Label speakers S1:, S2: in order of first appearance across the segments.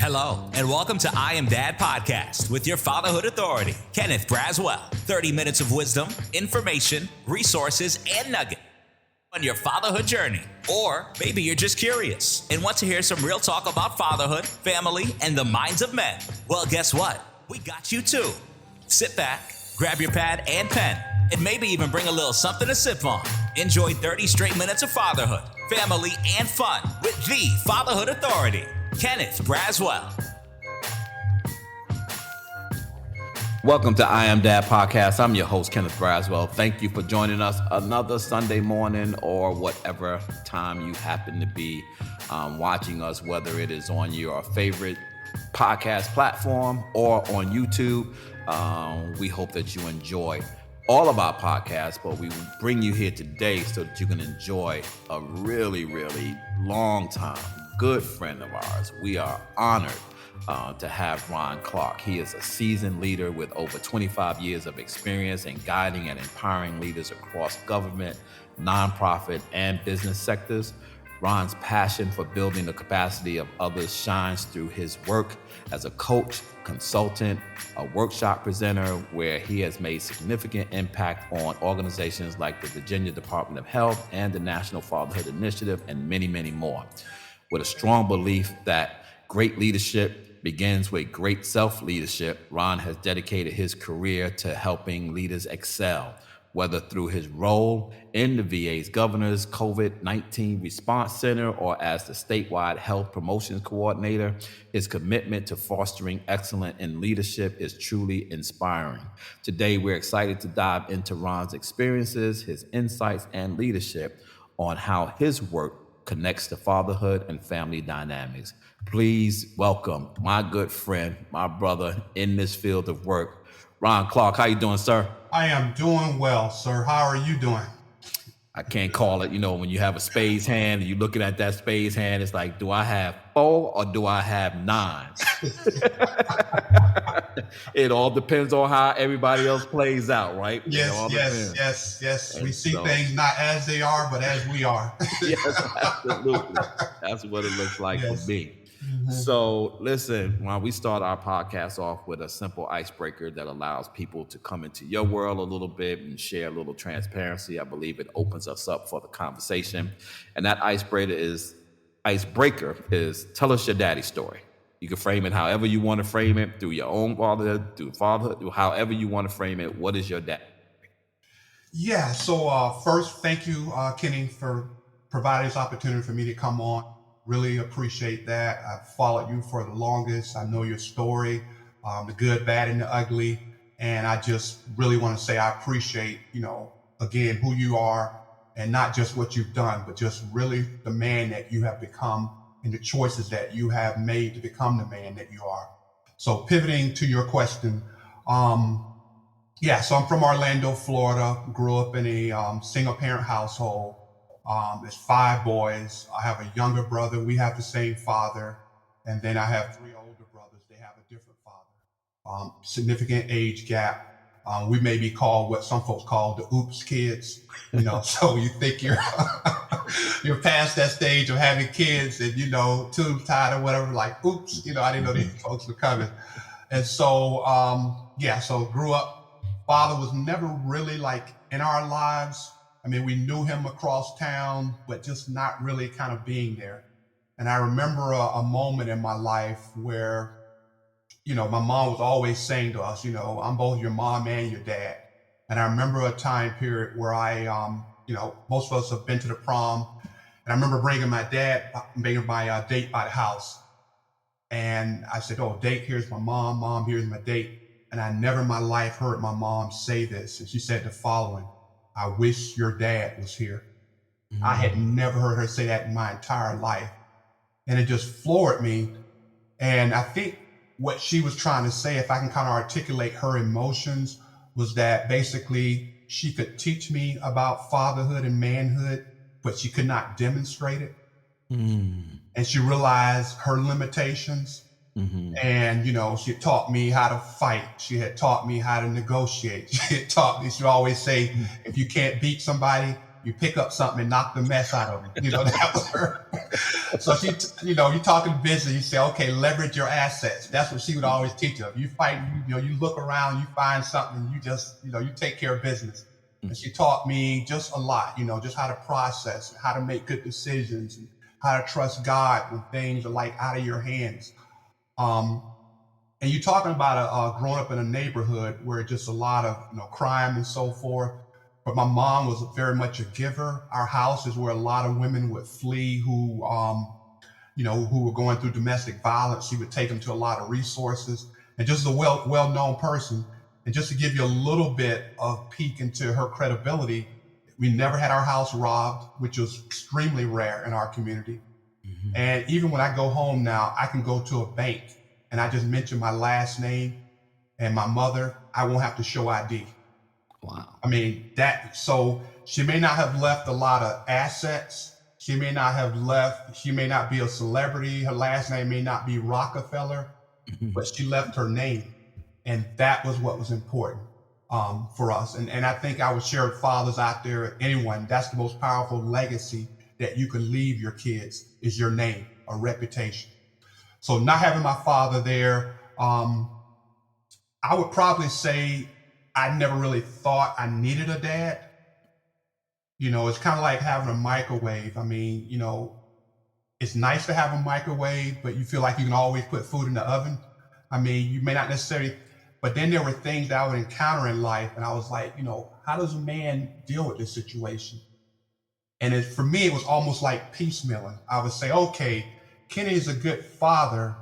S1: Hello, and welcome to I Am Dad Podcast with your fatherhood authority, Kenneth Braswell. 30 minutes of wisdom, information, resources, and nuggets on your fatherhood journey. Or maybe you're just curious and want to hear some real talk about fatherhood, family, and the minds of men. Well, guess what? We got you too. Sit back, grab your pad and pen, and maybe even bring a little something to sip on. Enjoy 30 straight minutes of fatherhood, family, and fun with the Fatherhood Authority, Kenneth Braswell.
S2: Welcome to I Am Dad Podcast. I'm your host, Kenneth Braswell. Thank you for joining us another Sunday morning or whatever time you happen to be watching us, whether it is on your favorite podcast platform or on YouTube. We hope that you enjoy all of our podcasts, but we bring you here today so that you can enjoy a really, really long time good friend of ours. We are honored to have Ron Clark. He is a seasoned leader with over 25 years of experience in guiding and empowering leaders across government, nonprofit, and business sectors. Ron's passion for building the capacity of others shines through his work as a coach, consultant, a workshop presenter, where he has made significant impact on organizations like the Virginia Department of Health and the National Fatherhood Initiative, and many, many more. With a strong belief that great leadership begins with great self-leadership, Ron has dedicated his career to helping leaders excel, whether through his role in the VA's Governor's COVID-19 Response Center or as the Statewide Health Promotions Coordinator. His commitment to fostering excellence in leadership is truly inspiring. Today, we're excited to dive into Ron's experiences, his insights, and leadership on how his work connects to fatherhood and family dynamics. Please welcome my good friend, my brother in this field of work, Ron Clark. How you doing, sir?
S3: I am doing well, sir. How are you doing?
S2: I can't call it, when you have a spades hand and you're looking at that spades hand, it's like, do I have 4 or do I have 9? It all depends on how everybody else plays out, right?
S3: Yes. We see things not as they are, but as we are.
S2: Yes, absolutely. That's what it looks like for me. Mm-hmm. So listen, when we start our podcast off with a simple icebreaker that allows people to come into your world a little bit and share a little transparency, I believe it opens us up for the conversation. And that icebreaker is tell us your daddy story. You can frame it however you want to frame it, through your own fatherhood, through however you want to frame it. What is your dad?
S3: Yeah, so first, thank you, Kenny, for providing this opportunity for me to come on. Really appreciate that. I've followed you for the longest. I know your story, the good, bad, and the ugly. And I just really want to say I appreciate, again, who you are, and not just what you've done, but just really the man that you have become and the choices that you have made to become the man that you are. So pivoting to your question, so I'm from Orlando, Florida, grew up in a single parent household. There's 5 boys. I have a younger brother. We have the same father. And then I have 3 older brothers. They have a different father. Significant age gap. We may be called what some folks call the oops kids. So you think you're you're past that stage of having kids and, too tired or whatever, like, oops, I didn't know these folks were coming. And so, so grew up. Father was never really like in our lives. I mean, we knew him across town, but just not really kind of being there. And I remember a moment in my life where, my mom was always saying to us, I'm both your mom and your dad. And I remember a time period where I, most of us have been to the prom. And I remember bringing my date by the house. And I said, oh, date, here's my mom. Mom, here's my date. And I never in my life heard my mom say this. And she said the following: I wish your dad was here. Mm-hmm. I had never heard her say that in my entire life. And it just floored me. And I think what she was trying to say, if I can kind of articulate her emotions, was that basically she could teach me about fatherhood and manhood, but she could not demonstrate it. Mm. And she realized her limitations. Mm-hmm. And, she taught me how to fight. She had taught me how to negotiate. She had taught me, she would always say, if you can't beat somebody, you pick up something and knock the mess out of it. That was her. So you're talking business, you say, okay, leverage your assets. That's what she would always teach us. You fight, you look around, you find something, you just, you take care of business. And she taught me just a lot, just how to process, how to make good decisions, and how to trust God when things are like out of your hands. And you're talking about growing up in a neighborhood where just a lot of crime and so forth. But my mom was very much a giver. Our house is where a lot of women would flee who were going through domestic violence. She would take them to a lot of resources, and just a well-known person. And just to give you a little bit of peek into her credibility, we never had our house robbed, which was extremely rare in our community. And even when I go home now, I can go to a bank and I just mention my last name and my mother, I won't have to show ID.
S2: Wow.
S3: I mean, so she may not have left a lot of assets. She may not be a celebrity. Her last name may not be Rockefeller, but she left her name. And that was what was important for us. And I think I would share with fathers out there, anyone, that's the most powerful legacy that you can leave your kids is your name, a reputation. So not having my father there, I would probably say I never really thought I needed a dad. It's kind of like having a microwave. I mean, it's nice to have a microwave, but you feel like you can always put food in the oven. I mean, you may not necessarily, but then there were things that I would encounter in life, and I was like, how does a man deal with this situation? And for me, it was almost like piecemealing. I would say, okay, Kenny is a good father,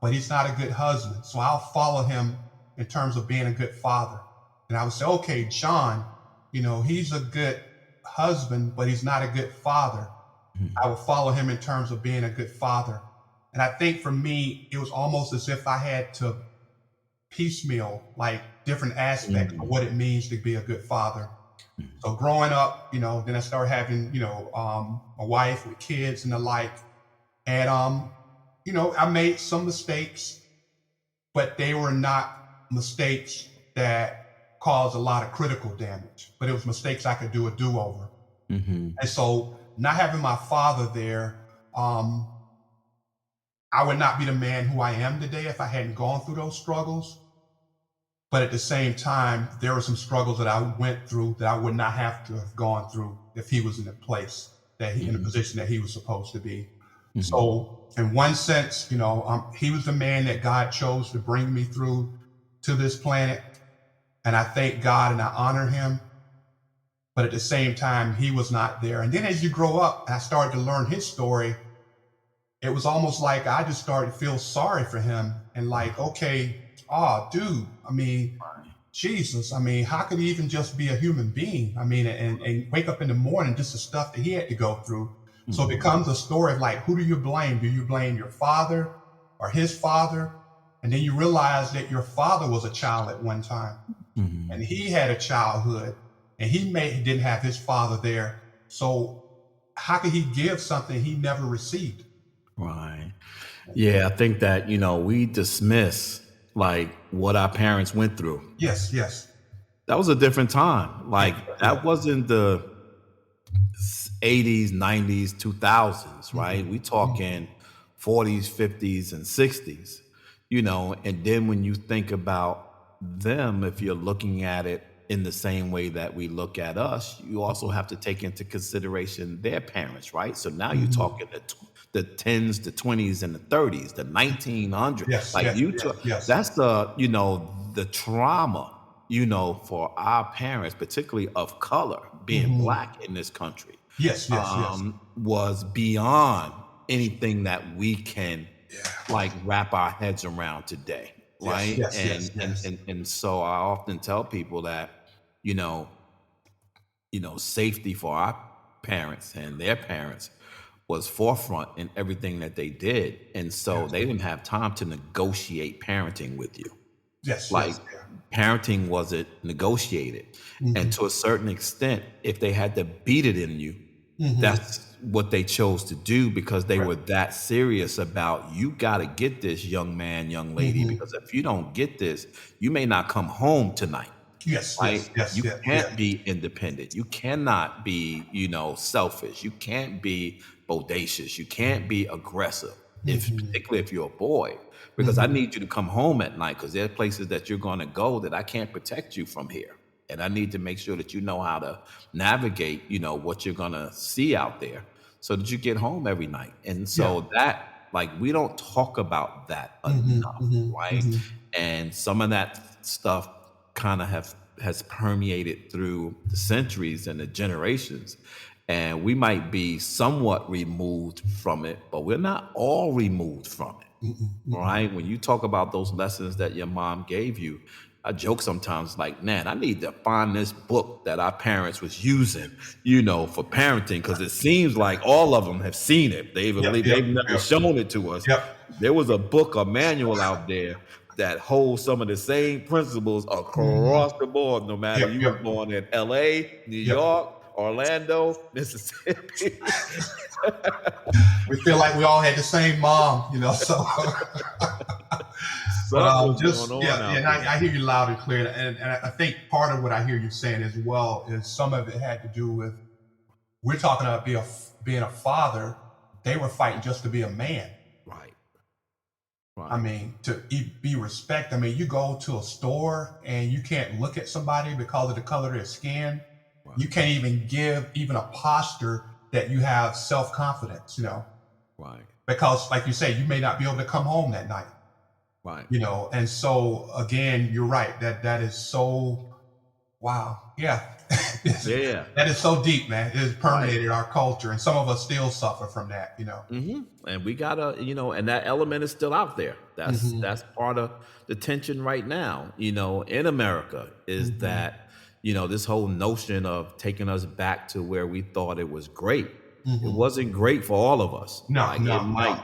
S3: but he's not a good husband. So I'll follow him in terms of being a good father. And I would say, okay, John, he's a good husband, but he's not a good father. I would follow him in terms of being a good father. And I think for me, it was almost as if I had to piecemeal like different aspects of what it means to be a good father. So growing up, then I started having, a wife with kids and the like. And, I made some mistakes, but they were not mistakes that caused a lot of critical damage, but it was mistakes I could do a do-over. And so not having my father there, I would not be the man who I am today if I hadn't gone through those struggles. But at the same time, there were some struggles that I went through that I would not have to have gone through if he was in a place in a position that he was supposed to be. So in one sense, he was the man that God chose to bring me through to this planet. And I thank God and I honor him. But at the same time, he was not there. And then as you grow up, and I started to learn his story, it was almost like I just started to feel sorry for him and like, okay, dude, I mean, Jesus, I mean, how could he even just be a human being? I mean, and wake up in the morning, just the stuff that he had to go through. So it becomes a story of like, who do you blame? Do you blame your father or his father? And then you realize that your father was a child at one time and he had a childhood and he didn't have his father there. So how could he give something he never received?
S2: Right. Yeah, I think that, we dismiss like what our parents went through.
S3: Yes.
S2: That was a different time. Like that wasn't the 80s, 90s, 2000s, right? We talking 40s, 50s, and 60s, and then when you think about them, if you're looking at it in the same way that we look at us, you also have to take into consideration their parents, right? So now you're talking the 10s, the 20s, and the 30s, the 1900s. That's the trauma, for our parents, particularly of color, being Black in this country.
S3: Yes.
S2: Was beyond anything that we can like wrap our heads around today, right? And so I often tell people that, safety for our parents and their parents was forefront in everything that they did. And so they didn't have time to negotiate parenting with you. Parenting wasn't negotiated. And to a certain extent, if they had to beat it in you, that's what they chose to do because they were that serious about, you got to get this, young man, young lady, because if you don't get this, you may not come home tonight.
S3: Yes,
S2: right?
S3: yes, yes,
S2: You
S3: yes,
S2: can't
S3: yes.
S2: be independent. You cannot be, selfish. You can't be bodacious. You can't be aggressive, if
S3: Hmm.
S2: particularly if you're a boy, because I
S3: Hmm.
S2: need you to come home at night because there are places that you're going to go that I can't protect you from here. And I need to make sure that you know how to navigate, what you're going to see out there so that you get home every night. And
S3: Yeah.
S2: so that, like, we don't talk about that
S3: Hmm.
S2: enough,
S3: Hmm.
S2: right?
S3: Hmm.
S2: And some of that stuff kind of have has permeated through the centuries and the generations, and we might be somewhat removed from it, but we're not all removed from it,
S3: Hmm.
S2: right? When you talk about those lessons that your mom gave you, I joke sometimes like, man, I need to find this book that our parents was using, for parenting, because it seems like all of them have seen it.
S3: Yep, yep,
S2: They've never
S3: yep,
S2: shown it to us.
S3: yep.
S2: There was a book, a manual out there that holds some of the same principles
S3: Hmm.
S2: across the board, no matter
S3: Yep,
S2: you was
S3: yep,
S2: born in LA, New
S3: yep.
S2: York, Orlando, Mississippi.
S3: We feel like we all had the same mom, so. But
S2: Something was going
S3: just
S2: on
S3: yeah, yeah,
S2: out
S3: and
S2: there.
S3: I hear you loud and clear, and I think part of what I hear you saying as well is some of it had to do with we're talking about being a father. They were fighting just to be a man.
S2: Right,
S3: I
S2: right,
S3: mean, to be respect. I mean, you go to a store and you can't look at somebody because of the color of their skin. You
S2: right,
S3: can't even give even a posture that you have self confidence.
S2: right,
S3: Because like you say, you may not be able to come home that night.
S2: right.
S3: And so again, you're right. That is so wow. Yeah.
S2: Yeah,
S3: That is so deep, man. It has
S2: right.
S3: permeated our culture, and some of us still suffer from that.
S2: And we gotta, and that element is still out there.
S3: Hmm.
S2: That's part of the tension right now, in America, is
S3: Hmm.
S2: that, this whole notion of taking us back to where we thought it was great. It
S3: Hmm.
S2: wasn't great for all of us.
S3: No,
S2: Like,
S3: no, no.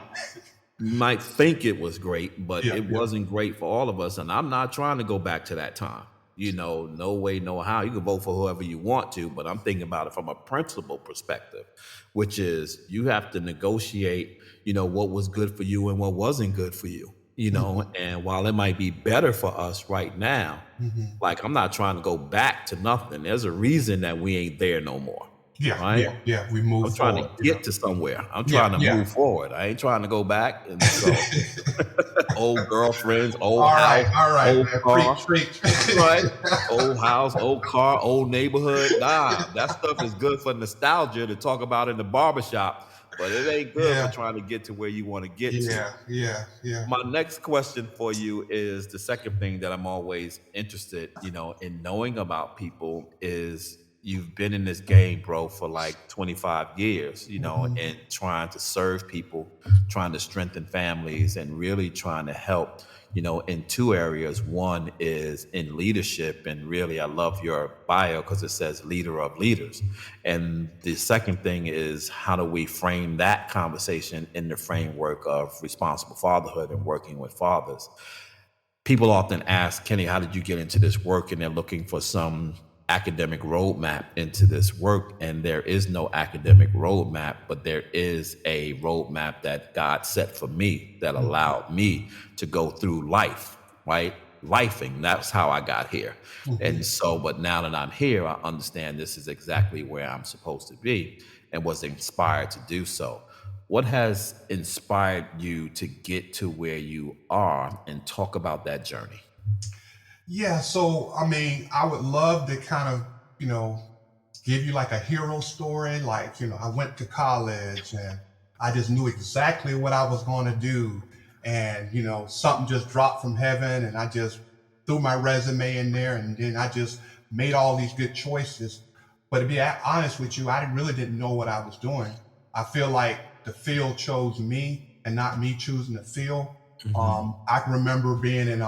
S2: you might think it was great, but
S3: Yeah,
S2: it
S3: yeah.
S2: wasn't great for all of us. And I'm not trying to go back to that time. No way, no how. You can vote for whoever you want to, but I'm thinking about it from a principle perspective, which is you have to negotiate, what was good for you and what wasn't good for you,
S3: Hmm.
S2: and while it might be better for us right now,
S3: Hmm.
S2: like, I'm not trying to go back to nothing. There's a reason that we ain't there no more,
S3: Yeah,
S2: right?
S3: yeah, yeah. We move
S2: I'm trying to
S3: forward.
S2: get to somewhere. I'm
S3: Yeah,
S2: trying to
S3: yeah.
S2: move forward. I ain't trying to go back. And so, old girlfriends, old house,
S3: All right,
S2: old
S3: man.
S2: car,
S3: Preach, preach.
S2: right? Old house, old car, old neighborhood. Nah, that stuff is good for nostalgia to talk about in the barbershop, but it ain't good for
S3: Yeah,
S2: trying to get to where you want to get to.
S3: yeah, yeah, yeah.
S2: My next question for you is the second thing that I'm always interested, in knowing about people is you've been in this game, bro, for like 25 years,
S3: Hmm.
S2: and trying to serve people, trying to strengthen families, and really trying to help, in two areas. One is in leadership, and really, I love your bio because it says leader of leaders. And the second thing is how do we frame that conversation in the framework of responsible fatherhood and working with fathers? People often ask, Kenny, how did you get into this work? And they're looking for some academic roadmap into this work. And there is no academic roadmap, but there is a roadmap that God set for me that allowed me to go through life, right? Lifing. That's how I got here.
S3: Hmm.
S2: And so, but now that I'm here, I understand this is exactly where I'm supposed to be and was inspired to do so. What has inspired you to get to where you are and talk about that journey?
S3: Yeah, so I mean, I would love to kind of, you know, give you like a hero story. Like, I went to college and I just knew exactly what I was going to do. And, something just dropped from heaven and I just threw my resume in there and then I just made all these good choices. But to be honest with you, I really didn't know what I was doing. I feel like the field chose me and not me choosing the field.
S2: Hmm.
S3: I can remember being in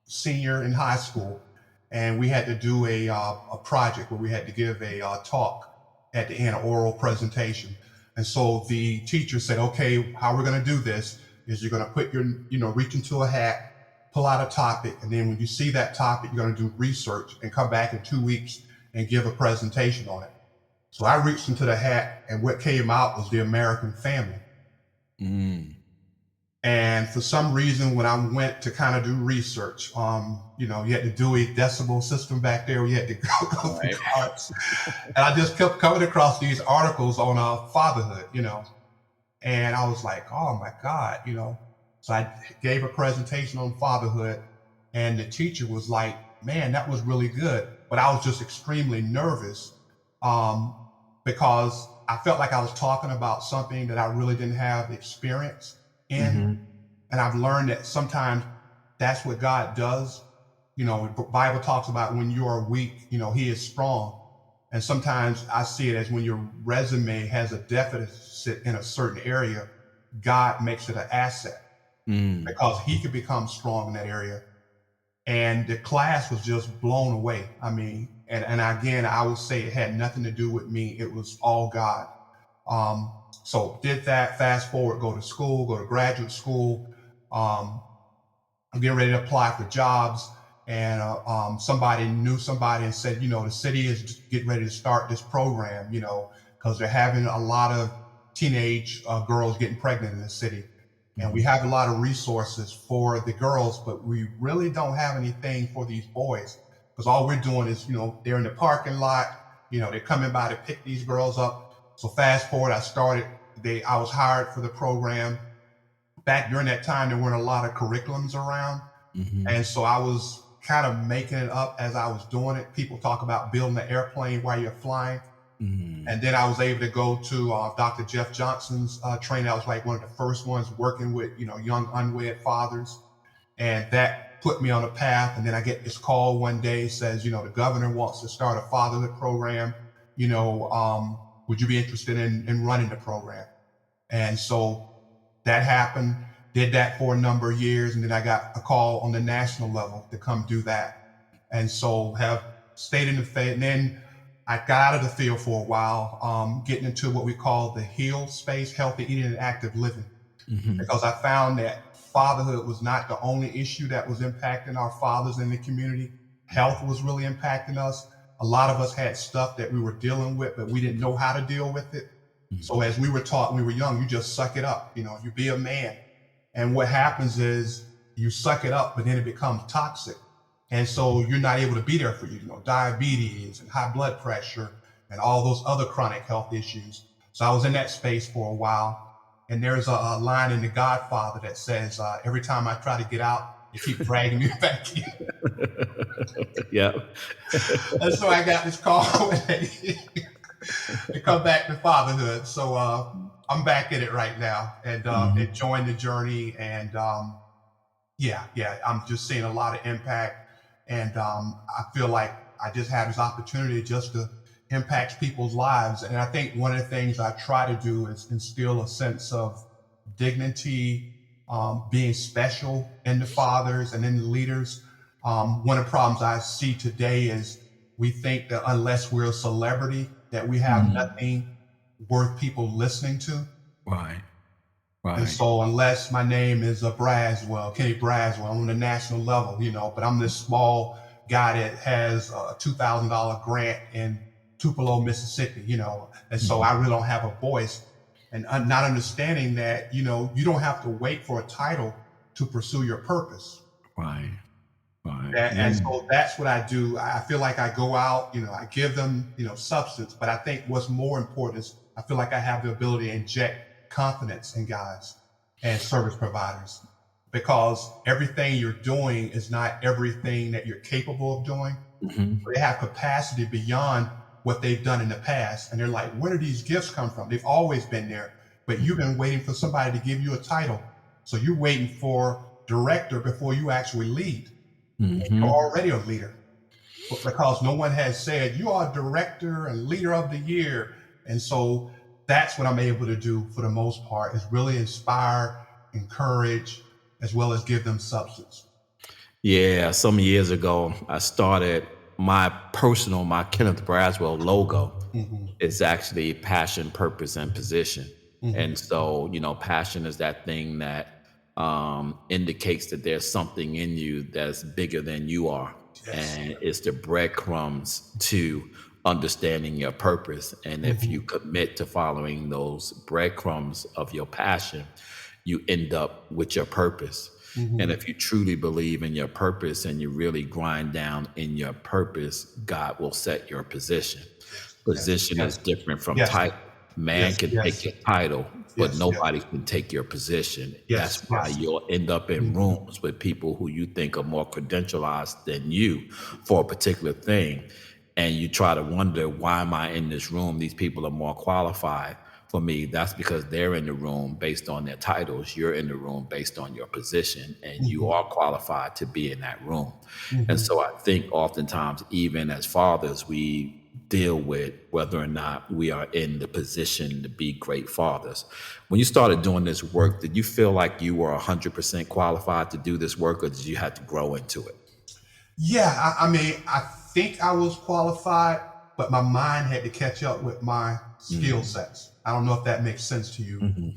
S3: senior in high school, and we had to do a project where we had to give a talk at the end, an oral presentation. And so the teacher said, "Okay, how we're going to do this is you're going to put your, reach into a hat, pull out a topic, and then when you see that topic, you're going to do research and come back in 2 weeks and give a presentation on it." So I reached into the hat, and what came out was the American family.
S2: Mm.
S3: And for some reason, when I went to kind of do research, you know, you had the Dewey Decimal System back there. You had to go through
S2: Right.
S3: charts, and I just kept coming across these articles on fatherhood, you know, and I was like, oh my God, you know. So I gave a presentation on fatherhood, and the teacher was like, man, that was really good. But I was just extremely nervous um, because I felt like I was talking about something that I really didn't have experience in.
S2: Hmm.
S3: And I've learned that sometimes that's what God does. You know, the Bible talks about when you are weak, you know, he is strong. And sometimes I see it as when your resume has a deficit in a certain area, God makes it an asset
S2: Mm.
S3: because he could become strong in that area. And the class was just blown away. I mean, and again, I would say it had nothing to do with me. It was all God. So did that, fast forward, go to school, go to graduate school. Um, I'm getting ready to apply for jobs, and somebody knew somebody and said, you know, the city is getting ready to start this program, you know, because they're having a lot of teenage girls getting pregnant in the city. And we
S2: Mhm.
S3: have a lot of resources for the girls, but we really don't have anything for these boys because all we're doing is, you know, they're in the parking lot, you know, they're coming by to pick these girls up. So fast forward, I was hired for the program. Back during that time, there weren't a lot of curriculums around.
S2: Mhm.
S3: And so I was kind of making it up as I was doing it. People talk about building an airplane while you're flying.
S2: Mhm.
S3: And then I was able to go to Dr. Jeff Johnson's training. I was like one of the first ones working with, you know, young unwed fathers. And that put me on a path. And then I get this call one day, says, you know, the governor wants to start a fatherhood program. You know, would you be interested in running the program? And so that happened, did that for a number of years. And then I got a call on the national level to come do that. And so have stayed in the field. And then I got out of the field for a while, getting into what we call the heal space, healthy eating and active living,
S2: Mhm.
S3: because I found that fatherhood was not the only issue that was impacting our fathers in the community. Health was really impacting us. A lot of us had stuff that we were dealing with, but we didn't know how to deal with it. So
S2: Mhm.
S3: as we were taught when we were young, you just suck it up, you know, you be a man. And what happens is you suck it up, but then it becomes toxic. And so you're not able to be there for you know, diabetes and high blood pressure and all those other chronic health issues. So I was in that space for a while. And there's a line in The Godfather that says, every time I try to get out, you keep dragging me back in.
S2: Yeah.
S3: And so I got this call to come back to fatherhood. So I'm back in it right now and
S2: Mhm.
S3: enjoying the journey. And yeah, I'm just seeing a lot of impact. And I feel like I just have this opportunity just to impact people's lives. And I think one of the things I try to do is instill a sense of dignity, being special in the fathers and in the leaders. One of the problems I see today is we think that unless we're a celebrity, that we have
S2: Mhm.
S3: nothing worth people listening to.
S2: Right.
S3: And
S2: Right.
S3: so, unless my name is Braswell, Kenny Braswell, I'm on the national level, you know, but I'm this small guy that has a $2,000 grant in Tupelo, Mississippi, you know, and so
S2: Mhm.
S3: I really don't have a voice. And not understanding that, you know, you don't have to wait for a title to pursue your purpose.
S2: Right. Right. Yeah.
S3: And so that's what I do. I feel like I go out, you know, I give them, you know, substance, but I think what's more important is I feel like I have the ability to inject confidence in guys and service providers because everything you're doing is not everything that you're capable of doing.
S2: Mhm.
S3: They have capacity beyond what they've done in the past. And they're like, where do these gifts come from? They've always been there, but you've
S2: Mhm.
S3: been waiting for somebody to give you a title. So you're waiting for director before you actually lead. You're
S2: Mhm.
S3: already a leader because no one has said you are director and leader of the year. And so that's what I'm able to do for the most part is really inspire, encourage, as well as give them substance.
S2: Yeah, some years ago, I started my Kenneth Braswell logo
S3: Hmm.
S2: is actually passion, purpose, and position.
S3: Hmm.
S2: And so, passion is that thing that indicates that there's something in you that's bigger than you are.
S3: Yes.
S2: And it's the breadcrumbs to understanding your purpose. And if you
S3: Hmm.
S2: commit to following those breadcrumbs of your passion, you end up with your purpose. And
S3: Hmm.
S2: if you truly believe in your purpose and you really grind down in your purpose, God will set your position.
S3: Yes, yes,
S2: Position is
S3: yes,
S2: different from
S3: yes,
S2: title. Man
S3: yes,
S2: can take
S3: yes,
S2: your title, but
S3: yes, yes,
S2: nobody can take your position. That's
S3: yes,
S2: why
S3: yes.
S2: you'll end up in
S3: Mhm.
S2: rooms with people who you think are more credentialized than you for a particular thing. And you try to wonder, why am I in this room? These people are more qualified for me. That's because they're in the room based on their titles. You're in the room based on your position, and you
S3: Mhm.
S2: are qualified to be in that room. And
S3: Mhm.
S2: so I think oftentimes, even as fathers, we deal with whether or not we are in the position to be great fathers. When you started doing this work, did you feel like you were 100% qualified to do this work, or did you have to grow into it?
S3: Yeah, I mean, I think I was qualified, but my mind had to catch up with my skill
S2: Mm-hmm.
S3: sets. I don't know if that makes sense to you,
S2: Mm-hmm.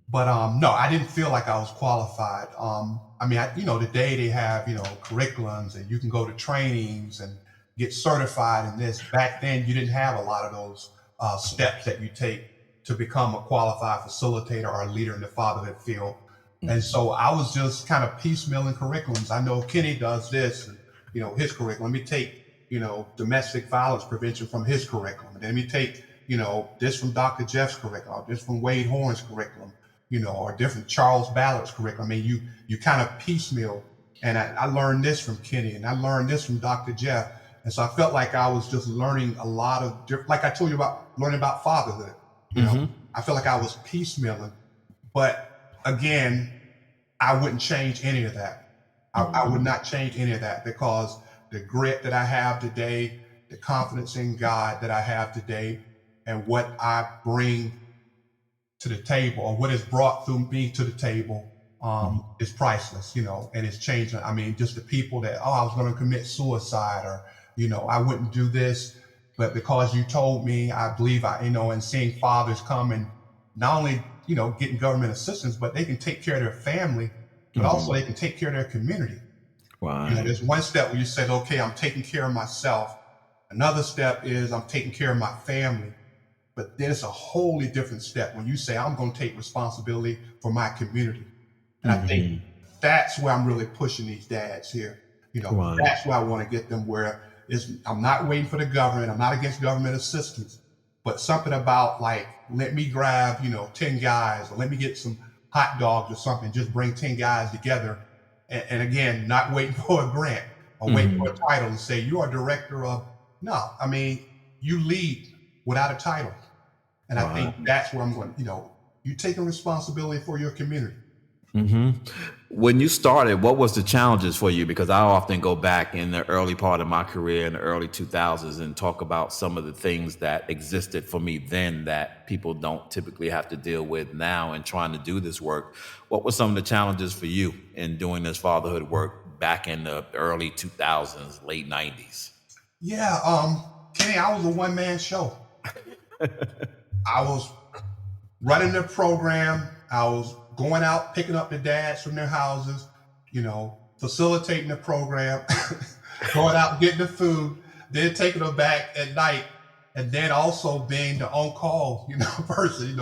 S3: but no, I didn't feel like I was qualified. I mean, today they have curriculums and you can go to trainings and get certified in this. Back then, you didn't have a lot of those steps that you take to become a qualified facilitator or a leader in the fatherhood field. And so I was just kind of piecemealing curriculums. I know Kenny does this, and his curriculum. Let me take domestic violence prevention from his curriculum, and then let me take this from Dr. Jeff's curriculum, this from Wade Horn's curriculum, or different Charles Ballard's curriculum. I mean, you kind of piecemeal. And I learned this from Kenny, and I learned this from Dr. Jeff. And so I felt like I was just learning a lot of different, like I told you about learning about fatherhood. You know,
S2: Mm-hmm.
S3: I felt like I was piecemealing, but again, I wouldn't change any of that. I would
S2: Mm-hmm.
S3: not change any of that because the grit that I have today, the confidence in God that I have today, and what I bring to the table, or what is brought through me to the table, is priceless, and it's changing. I mean, just the people that, oh, I was going to commit suicide, or, I wouldn't do this, but because you told me, I believe and seeing fathers come and not only, getting government assistance, but they can take care of their family, but also they
S2: Mm-hmm.
S3: can take care of their community.
S2: Right.
S3: There's one step where you said, okay, I'm taking care of myself. Another step is I'm taking care of my family. But then it's a wholly different step when you say, I'm going to take responsibility for my community. And I think
S2: Mm-hmm.
S3: that's where I'm really pushing these dads here.
S2: Right.
S3: That's where I want to get them where I'm not waiting for the government. I'm not against government assistance, but something about like, let me grab, 10 guys, or let me get some hot dogs or something, just bring 10 guys together. And again, not waiting for a grant or waiting for a
S2: Mm-hmm.
S3: title and say, you are director of, no, I mean, you lead without a title. And I
S2: Right.
S3: think that's where I'm going, you taking responsibility for your community.
S2: Hmm. When you started, what was the challenges for you? Because I often go back in the early part of my career in the early 2000s and talk about some of the things that existed for me then that people don't typically have to deal with now in trying to do this work. What were some of the challenges for you in doing this fatherhood work back in the early 2000s, late 90s?
S3: Yeah, Kenny, I was a one-man show. I was running the program. I was going out, picking up the dads from their houses, facilitating the program, going out, getting the food, then taking them back at night, and then also being the on-call, person.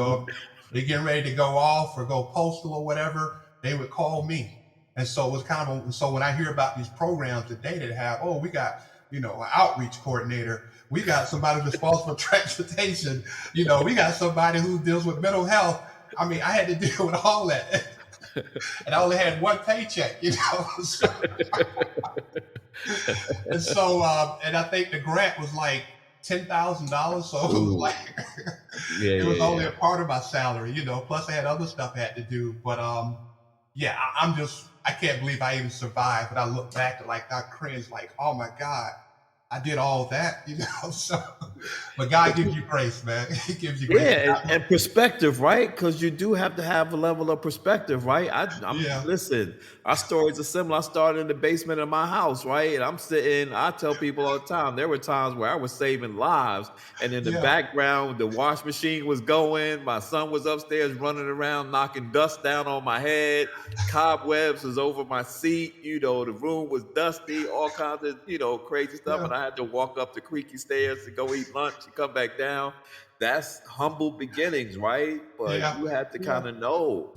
S3: They're getting ready to go off or go postal or whatever, they would call me. And so it was so when I hear about these programs today that have, oh, we got, an outreach coordinator, we got somebody responsible for transportation, we got somebody who deals with mental health. I mean, I had to deal with all that. And I only had one paycheck, So, and I think the grant was like $10,000. So it was
S2: Ooh,
S3: like,
S2: yeah,
S3: it was
S2: yeah,
S3: only
S2: yeah.
S3: a part of my salary, plus I had other stuff I had to do. But yeah, I can't believe I even survived. But I look back at like, I cringe, like, oh my God, I did all that, So, but God gives you grace, man. He gives you grace.
S2: Yeah, and perspective, right? Because you do have to have a level of perspective, right? I'm
S3: Yeah,
S2: listen. Our stories are similar. I started in the basement of my house, right? And I'm sitting. I tell people all the time. There were times where I was saving lives, and in the
S3: yeah,
S2: background, the wash machine was going. My son was upstairs running around, knocking dust down on my head. Cobwebs was over my seat. The room was dusty. All kinds of crazy stuff,
S3: yeah,
S2: and I had to walk up the creaky stairs to go eat lunch and come back down. That's humble beginnings, right? But
S3: yeah,
S2: you have to
S3: yeah,
S2: kind of know.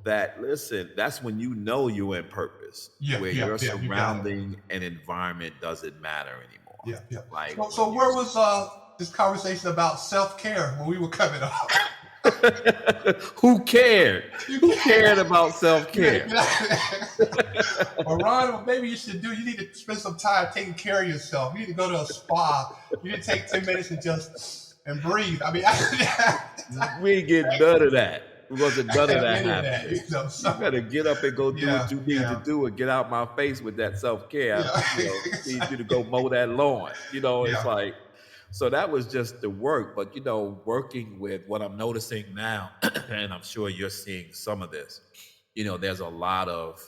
S2: that, listen, that's when you know you're in purpose,
S3: Yeah,
S2: where
S3: yeah,
S2: your
S3: yeah. You got it.
S2: surrounding and environment doesn't matter anymore.
S3: Yeah, yeah.
S2: Like
S3: So
S2: when you
S3: where was this conversation about self-care when we were coming up?
S2: who cared?
S3: You
S2: Who
S3: can't.
S2: cared about
S3: You gotta
S2: self-care?
S3: get out. Well, Ron, what maybe you need to spend some time taking care of yourself. You need to go to a spa. You need to take 10 minutes and breathe. I mean,
S2: We didn't get none of that. It wasn't
S3: I
S2: none of
S3: have
S2: that
S3: any of that.
S2: happening. You
S3: So,
S2: better get up and go do
S3: yeah,
S2: what you need to
S3: yeah,
S2: do and get out my face with that self-care.
S3: yeah,
S2: Need you to go mow that lawn. It's
S3: yeah.
S2: like, so that was just the work. But working with what I'm noticing now, and I'm sure you're seeing some of this, there's a lot of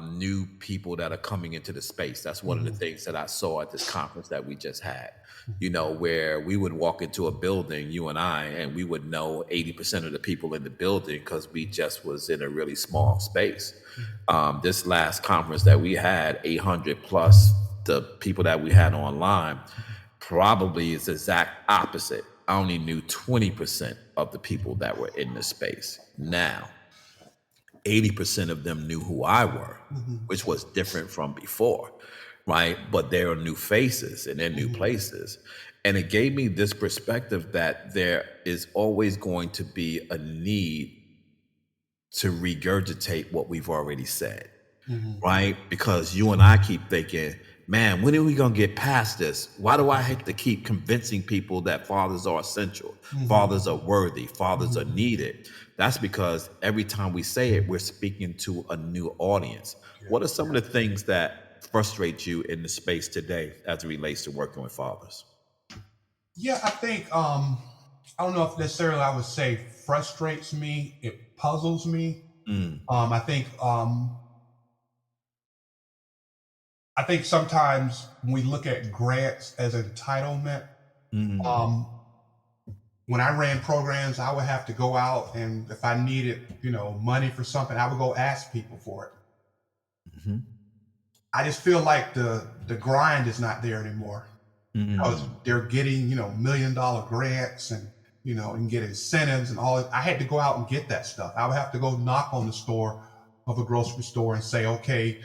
S2: new people that are coming into the space. That's one of the
S3: Mhm,
S2: things that I saw at this conference that we just had,
S3: mhm,
S2: where we would walk into a building, you and I, and we would know 80% of the people in the building because we just was in a really small space. This last conference that we had, 800 plus the people that we had online, probably is the exact opposite. I only knew 20% of the people that were in the space. Now, 80% of them knew who I were,
S3: mhm,
S2: which was different from before, right? But there are new faces and they're new
S3: mhm.
S2: places. And it gave me this perspective that there is always going to be a need to regurgitate what we've already said,
S3: Mhm.
S2: right? Because you and I keep thinking, man, when are we going to get past this? Why do I have to keep convincing people that fathers are essential,
S3: Mhm.
S2: fathers are worthy, fathers are
S3: Mhm.
S2: needed? That's because every time we say it, we're speaking to a new audience.
S3: Yeah.
S2: What are some of the things that frustrate you in the space today as it relates to working with fathers?
S3: Yeah, I think I don't know if necessarily I would say frustrates me. It puzzles me.
S2: Mm,
S3: I think I think sometimes when we look at grants as entitlement,
S2: mm,
S3: um, when I ran programs, I would have to go out and if I needed, money for something, I would go ask people for it.
S2: mhm,
S3: I just feel like the grind is not there anymore because
S2: mm,
S3: they're getting, $1 million grants and get incentives and all. I had to go out and get that stuff. I would have to go knock on the store of a grocery store and say, okay,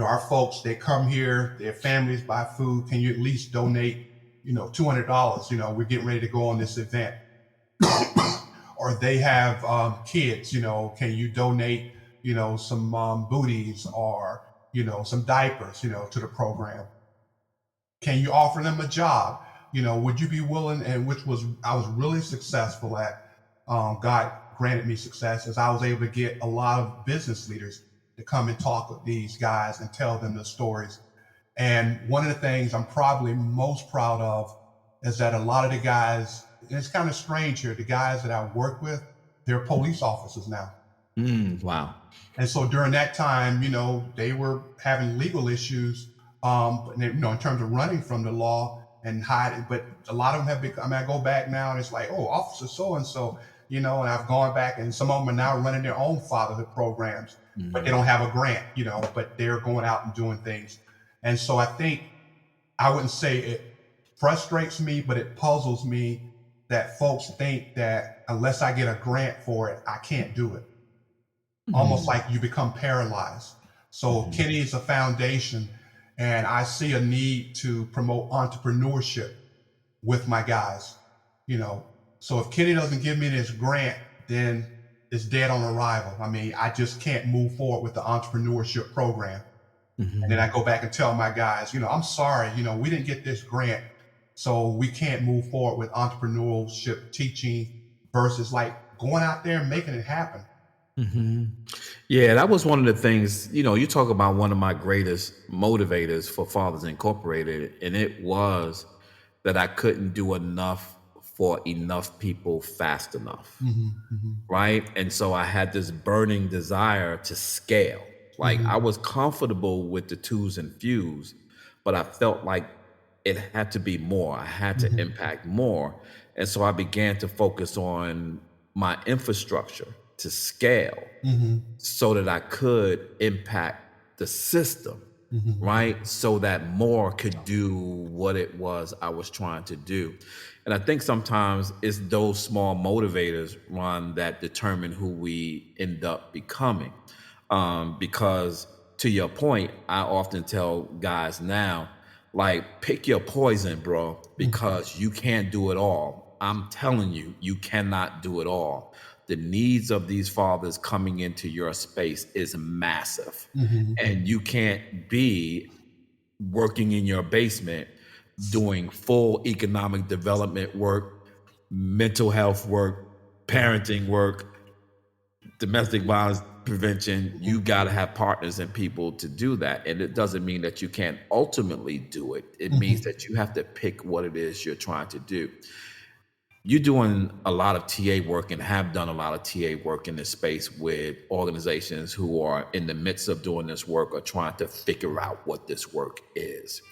S3: our folks, they come here, their families buy food. Can you at least donate, $200? We're getting ready to go on this event. Or they have kids, can you donate, some booties or, some diapers, to the program? Can you offer them a job? Would you be willing? And which was I was really successful at. God granted me success as I was able to get a lot of business leaders to come and talk with these guys and tell them the stories. And one of the things I'm probably most proud of is that a lot of the guys, and it's kind of strange here, the guys that I work with, they're police officers now.
S2: wow.
S3: And so during that time, they were having legal issues, in terms of running from the law and hiding. But a lot of them have become. I mean, I go back now and it's like, oh, Officer so and so, and I've gone back and some of them are now running their own fatherhood programs, but they
S2: Mhm,
S3: don't have a grant, but they're going out and doing things. And so I think I wouldn't say it frustrates me, but it puzzles me that folks think that unless I get a grant for it, I can't do it, almost
S2: mhm,
S3: like you become paralyzed. So
S2: mhm,
S3: Kenny is a foundation, and I see a need to promote entrepreneurship with my guys. You know, so if Kenny doesn't give me this grant, then it's dead on arrival. I mean, I just can't move forward with the entrepreneurship program. And then I
S2: mhm.
S3: go back and tell my guys, I'm sorry, we didn't get this grant, so we can't move forward with entrepreneurship teaching versus like going out there and making it happen.
S2: Yeah, that was one of the things, you talk about one of my greatest motivators for Fathers Incorporated, and it was that I couldn't do enough for enough people fast enough,
S3: Hmm. Hmm.
S2: right? And so I had this burning desire to scale. Like I
S3: Hmm.
S2: was comfortable with the twos and fews, but I felt like it had to be more. I had to
S3: Hmm.
S2: impact more. And so I began to focus on my infrastructure to scale
S3: Hmm.
S2: so that I could impact the system.
S3: Mhm.
S2: right? So that more could do what it was I was trying to do. And I think sometimes it's those small motivators, Ron, that determine who we end up becoming. Because to your point, I often tell guys now, like, pick your poison, bro,
S3: Mhm.
S2: because you can't do it all. I'm telling you, you cannot do it all. The needs of these fathers coming into your space is massive.
S3: Mhm.
S2: And you can't be working in your basement doing full economic development work, mental health work, parenting work, domestic violence prevention. You got to have partners and people to do that. And it doesn't mean that you can't ultimately do it. It means
S3: Mhm.
S2: that you have to pick what it is you're trying to do. You're doing a lot of TA work and have done a lot of TA work in this space with organizations who are in the midst of doing this work or trying to figure out what this work is.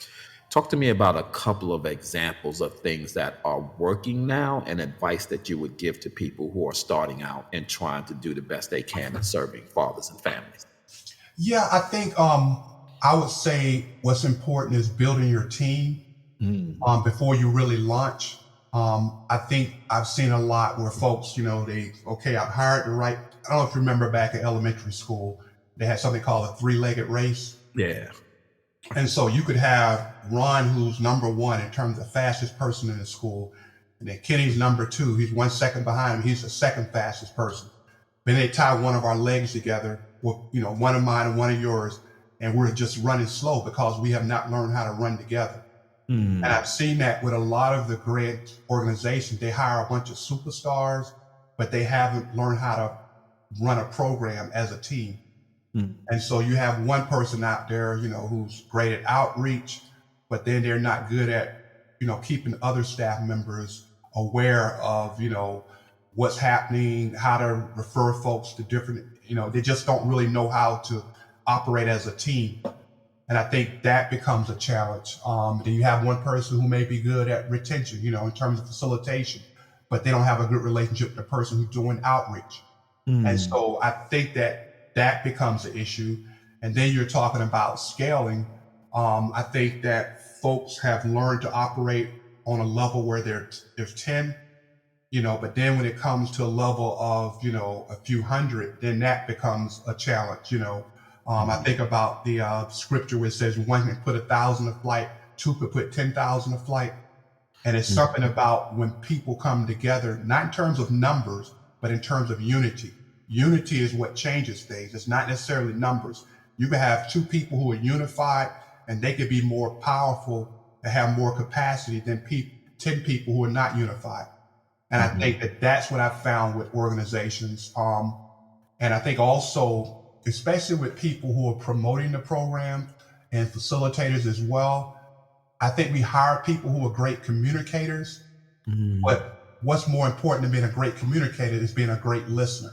S2: Talk to me about a couple of examples of things that are working now and advice that you would give to people who are starting out and trying to do the best they can in serving fathers and families.
S3: Yeah, I think I would say what's important is building your team
S2: Mm,
S3: before you really launch. I think I've seen a lot where folks, I've hired the right. I don't know if you remember back in elementary school, they had something called a three-legged race.
S2: yeah.
S3: And so you could have Ron, who's number one in terms of the fastest person in the school, and then Kenny's number two. He's 1 second behind him. He's the second fastest person. Then they tie one of our legs together, with, one of mine and one of yours, and we're just running slow because we have not learned how to run together. And
S2: Mm,
S3: I've seen that with a lot of the great organizations. They hire a bunch of superstars, but they haven't learned how to run a program as a team.
S2: mm,
S3: And so you have one person out there, who's great at outreach, but then they're not good at, keeping other staff members aware of, what's happening, how to refer folks to different, they just don't really know how to operate as a team. And I think that becomes a challenge. Then you have one person who may be good at retention, in terms of facilitation, but they don't have a good relationship with the person who's doing outreach. And
S2: mm,
S3: so I think that becomes an issue. And then you're talking about scaling. I think that folks have learned to operate on a level where there's 10, but then when it comes to a level of, a few hundred, then that becomes a challenge. I
S2: mm,
S3: think about the scripture where it says one can put 1,000 a flight, two could put 10,000 a flight. And it's something
S2: mm,
S3: about when people come together, not in terms of numbers, but in terms of unity. Unity is what changes things. It's not necessarily numbers. You can have two people who are unified and they could be more powerful and have more capacity than 10 people who are not unified. And I
S2: mm,
S3: think that that's what I've found with organizations. And I think also, especially with people who are promoting the program and facilitators as well, I think we hire people who are great communicators,
S2: mm.
S3: but what's more important than being a great communicator is being a great listener.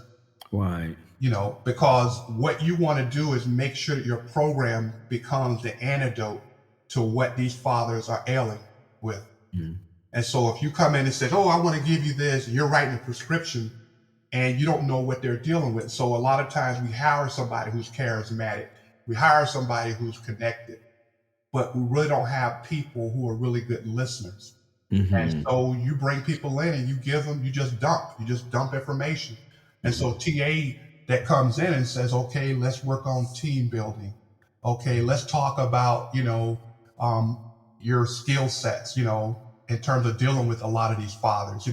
S2: Right.
S3: Because what you want to do is make sure that your program becomes the antidote to what these fathers are ailing with.
S2: Mm,
S3: And so if you come in and say, "Oh, I want to give you this," you're writing a prescription and you don't know what they're dealing with. So a lot of times we hire somebody who's charismatic, we hire somebody who's connected, but we really don't have people who are really good listeners. And
S2: mhm,
S3: so you bring people in and you just dump information. And so
S2: mhm,
S3: TA that comes in and says, okay, let's work on team building. Okay, let's talk about, your skill sets, in terms of dealing with a lot of these fathers.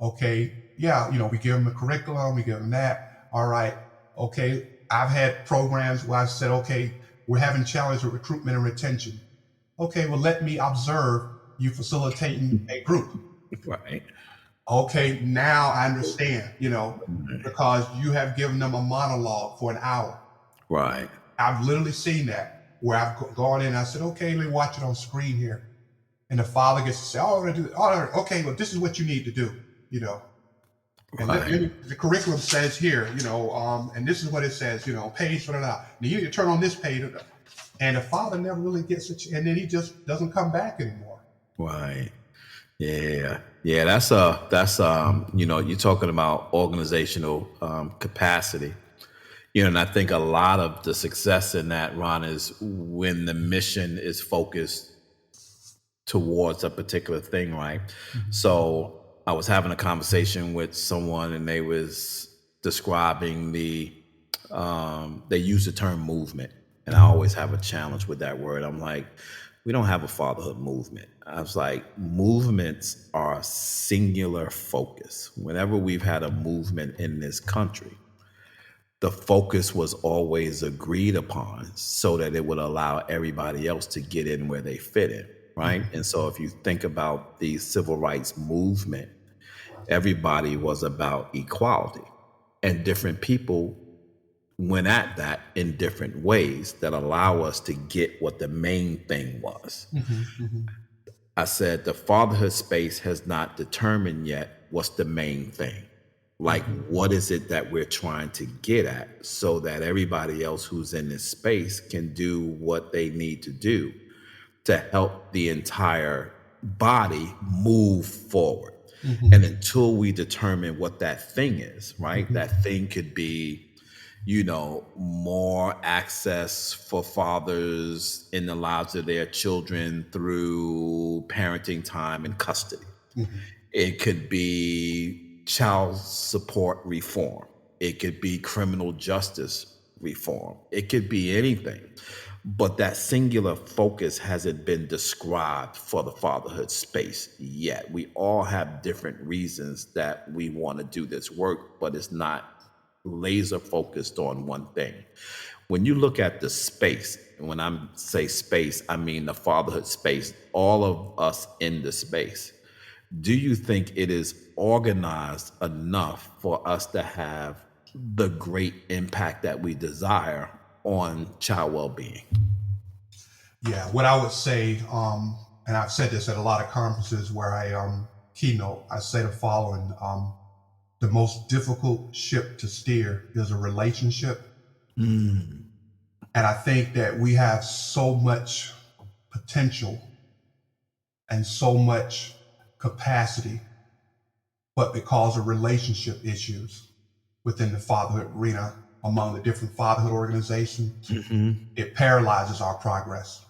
S3: Okay, yeah, we give them a curriculum, we give them that. All right, okay. I've had programs where I've said, okay, we're having challenges with recruitment and retention. Okay, well, let me observe you facilitating a group.
S2: right.
S3: Okay, now I understand,
S2: Right.
S3: because you have given them a monologue for an hour.
S2: Right.
S3: I've literally seen that where I've gone in and I said, okay, let me watch it on screen here. And the father gets to say, oh, all right, okay, well, this is what you need to do, you know. And
S2: Right.
S3: the curriculum says here, and this is what it says, page, blah, blah, blah. Now you need to turn on this page. And the father never really gets it. And then he just doesn't come back anymore.
S2: Right. Yeah. Yeah. That's you're talking about organizational capacity. And I think a lot of the success in that, Ron, is when the mission is focused towards a particular thing, right?
S3: Mhm.
S2: So I was having a conversation with someone, and they was describing they use the term movement, and I always have a challenge with that word. I'm like, we don't have a fatherhood movement. I was like, movements are singular focus. Whenever we've had a movement in this country, the focus was always agreed upon so that it would allow everybody else to get in where they fit in, right?
S3: Mhm.
S2: And so if you think about the civil rights movement, everybody was about equality, and different people went at that in different ways that allow us to get what the main thing was.
S3: Mhm. Mhm.
S2: I said the fatherhood space has not determined yet what's the main thing. Like,
S3: Mhm.
S2: what is it that we're trying to get at so that everybody else who's in this space can do what they need to do to help the entire body move forward. And
S3: Mhm.
S2: until we determine what that thing is, right?
S3: Mhm.
S2: That thing could be, more access for fathers in the lives of their children through parenting time and custody.
S3: Mhm.
S2: It could be child support reform. It could be criminal justice reform. It could be anything. But that singular focus hasn't been described for the fatherhood space yet. We all have different reasons that we want to do this work, but it's not laser focused on one thing. When you look at the space, and when I say space, I mean the fatherhood space, all of us in the space, do you think it is organized enough for us to have the great impact that we desire on child well-being?
S3: Yeah, what I would say, and I've said this at a lot of conferences where I keynote, I say the following: the most difficult ship to steer is a relationship,
S2: Mm,
S3: and I think that we have so much potential and so much capacity, but because of relationship issues within the fatherhood arena among the different fatherhood organizations,
S2: mhm,
S3: it paralyzes our progress.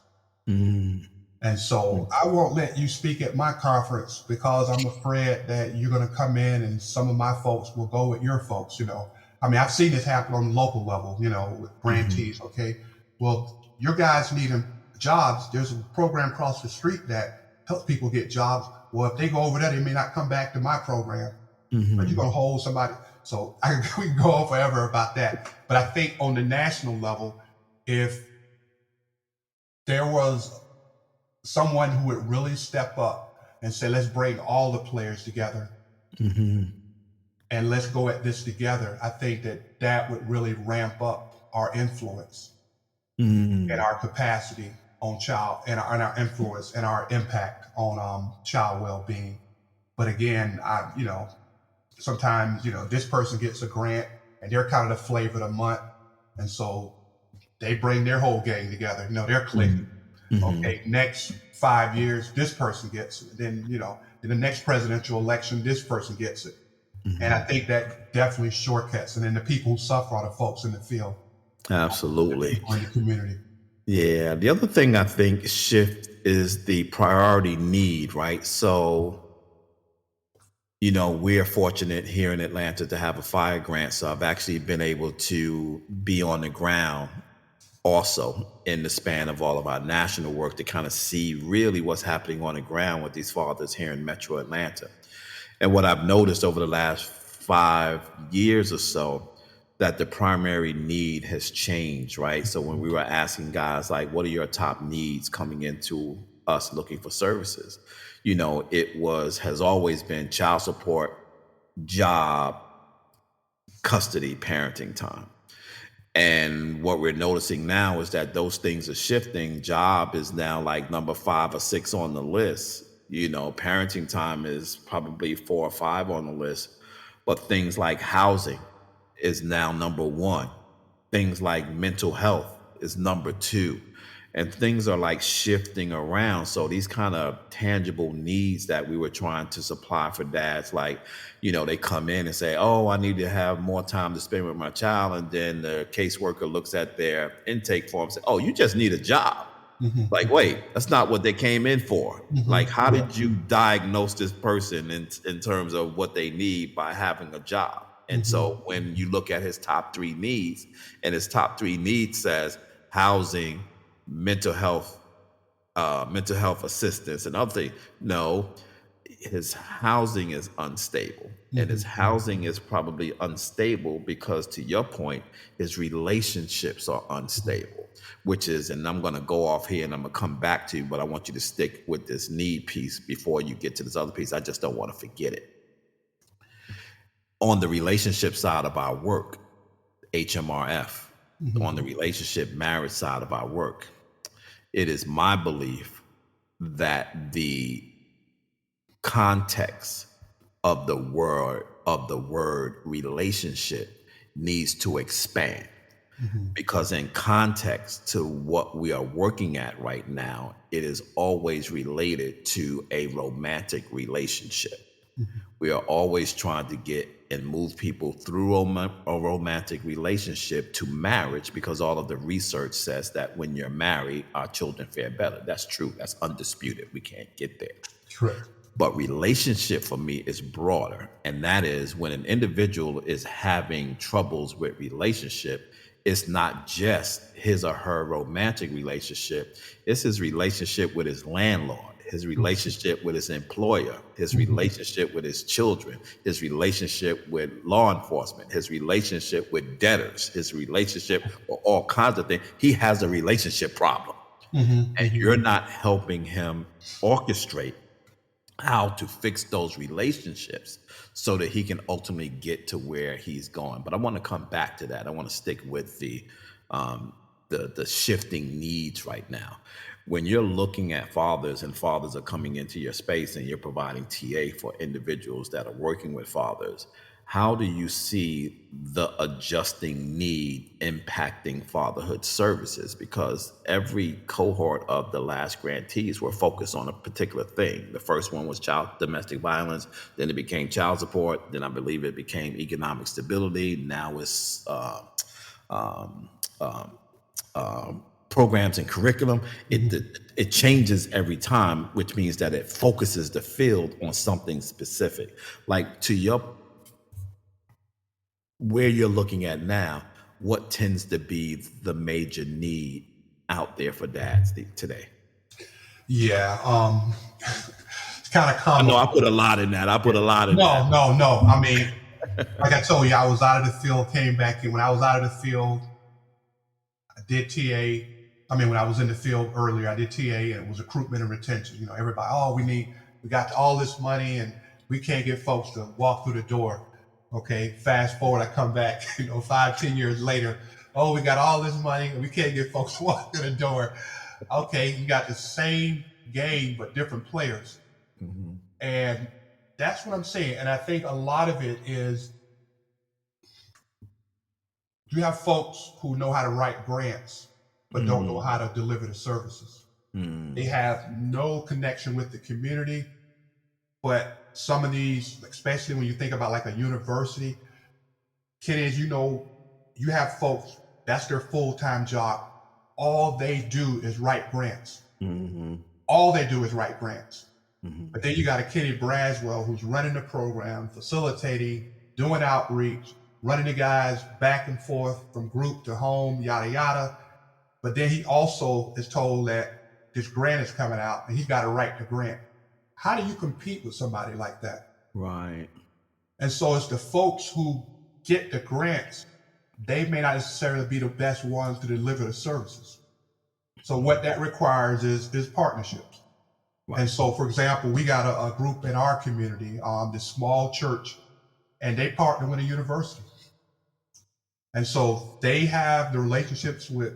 S2: mm,
S3: And so
S2: mm,
S3: I won't let you speak at my conference because I'm afraid that you're going to come in and some of my folks will go with your folks. I mean, I've seen this happen on the local level, with
S2: mhm,
S3: grantees. Okay. Well, your guys need jobs. There's a program across the street that helps people get jobs. Well, if they go over there, they may not come back to my program. Are you going to
S2: mhm,
S3: hold somebody? So we can go on forever about that. But I think on the national level, if there was someone who would really step up and say, let's bring all the players together
S2: mhm,
S3: and let's go at this together, I think that that would really ramp up our influence and
S2: mm,
S3: our capacity on child and our influence and our impact on child well-being. But again, sometimes, this person gets a grant and they're kind of the flavor of the month. And so they bring their whole gang together, their clique.
S2: mm, mhm,
S3: Okay, next 5 years, this person gets it. Then, in the next presidential election, this person gets it. And I
S2: mhm.
S3: think that definitely shortcuts. And then the people who suffer are the folks in the field, the
S2: Absolutely.
S3: people in the community.
S2: Yeah. The other thing I think shift is the priority need, right? So, we're fortunate here in Atlanta to have a fire grant. So I've actually been able to be on the ground also in the span of all of our national work to kind of see really what's happening on the ground with these fathers here in Metro Atlanta. And what I've noticed over the last 5 years or so, that the primary need has changed, right? So when we were asking guys, like, what are your top needs coming into us looking for services? Has always been child support, job, custody, parenting time. And what we're noticing now is that those things are shifting. Job is now like number 5 or 6 on the list. Parenting time is probably 4 or 5 on the list. But things like housing is now number 1. Things like mental health is number 2. and things are like shifting around. So these kind of tangible needs that we were trying to supply for dads, like, they come in and say, oh, I need to have more time to spend with my child. And then the caseworker looks at their intake form and says, oh, you just need a job.
S3: Hmm.
S2: Like, wait, that's not what they came in for.
S3: Hmm.
S2: Like, how
S3: Yeah.
S2: did you diagnose this person in terms of what they need by having a job? And
S3: Hmm.
S2: so when you look at his top three needs, and his top three needs says housing, mental health, mental health assistance, and other things, no, his housing is unstable. And his
S3: Hmm.
S2: housing is probably unstable because, to your point, his relationships are unstable, which is, and I'm going to go off here and I'm going to come back to you, but I want you to stick with this need piece before you get to this other piece. I just don't want to forget it. On the relationship side of our work, HMRF, on the relationship marriage side of our work, it is my belief that the context of the word relationship needs to expand,
S3: Hmm.
S2: because in context to what we are working at right now, it is always related to a romantic relationship.
S3: Hmm.
S2: We are always trying to get and move people through a romantic relationship to marriage, because all of the research says that when you're married, our children fare better. That's true. That's undisputed. We can't get there.
S3: Correct.
S2: But relationship for me is broader. And that is, when an individual is having troubles with relationship, it's not just his or her romantic relationship, it's his relationship with his landlord, his relationship with his employer, his
S3: Hmm.
S2: relationship with his children, his relationship with law enforcement, his relationship with debtors, his relationship with all kinds of things. He has a relationship problem.
S3: Hmm.
S2: And
S3: Hmm.
S2: you're not helping him orchestrate how to fix those relationships so that he can ultimately get to where he's going. But I want to come back to that. I want to stick with um, the shifting needs right now. When you're looking at fathers, and fathers are coming into your space, and you're providing TA for individuals that are working with fathers, how do you see the adjusting need impacting fatherhood services? Because every cohort of the last grantees were focused on a particular thing. The first one was child domestic violence, then it became child support, then I believe it became economic stability. Now it's um, um, programs and curriculum. It,
S3: Hmm.
S2: it it changes every time, which means that it focuses the field on something specific. Like, to your where you're looking at now, what tends to be the major need out there for dads today?
S3: Yeah. It's kind of
S2: I know I
S3: complicated.
S2: put a lot in that. I put a lot in that.
S3: No, no, no. I mean, like I told you, I was out of the field, came back in. When I was out of the field, I did TA. I mean, when I was in the field earlier, I did TA, and it was recruitment and retention. Everybody, oh, we got all this money, and we can't get folks to walk through the door. Okay, fast forward, I come back, 5, 10 years later. Oh, we got all this money, and we can't get folks to walk through the door. Okay, you got the same game, but different players.
S2: Mhm.
S3: And that's what I'm saying. And I think a lot of it is you have folks who know how to write grants, but don't know
S2: Mhm.
S3: how to deliver the services. They
S2: Mhm.
S3: have no connection with the community. But some of these, especially when you think about like a university, Kenny, as you have folks, that's their full time job. All they do is write grants.
S2: Mhm.
S3: All they do is write grants.
S2: Mhm.
S3: But then you got a Kenny Braswell who's running the program, facilitating, doing outreach, running the guys back and forth from group to home, yada, yada. But then he also is told that this grant is coming out and he's got to write the grant. How do you compete with somebody like that?
S2: Right.
S3: And so it's the folks who get the grants, they may not necessarily be the best ones to deliver the services. So what that requires is partnerships. And
S2: Right.
S3: so, for example, we got a group in our community, this small church, and they partner with a university. And so they have the relationships with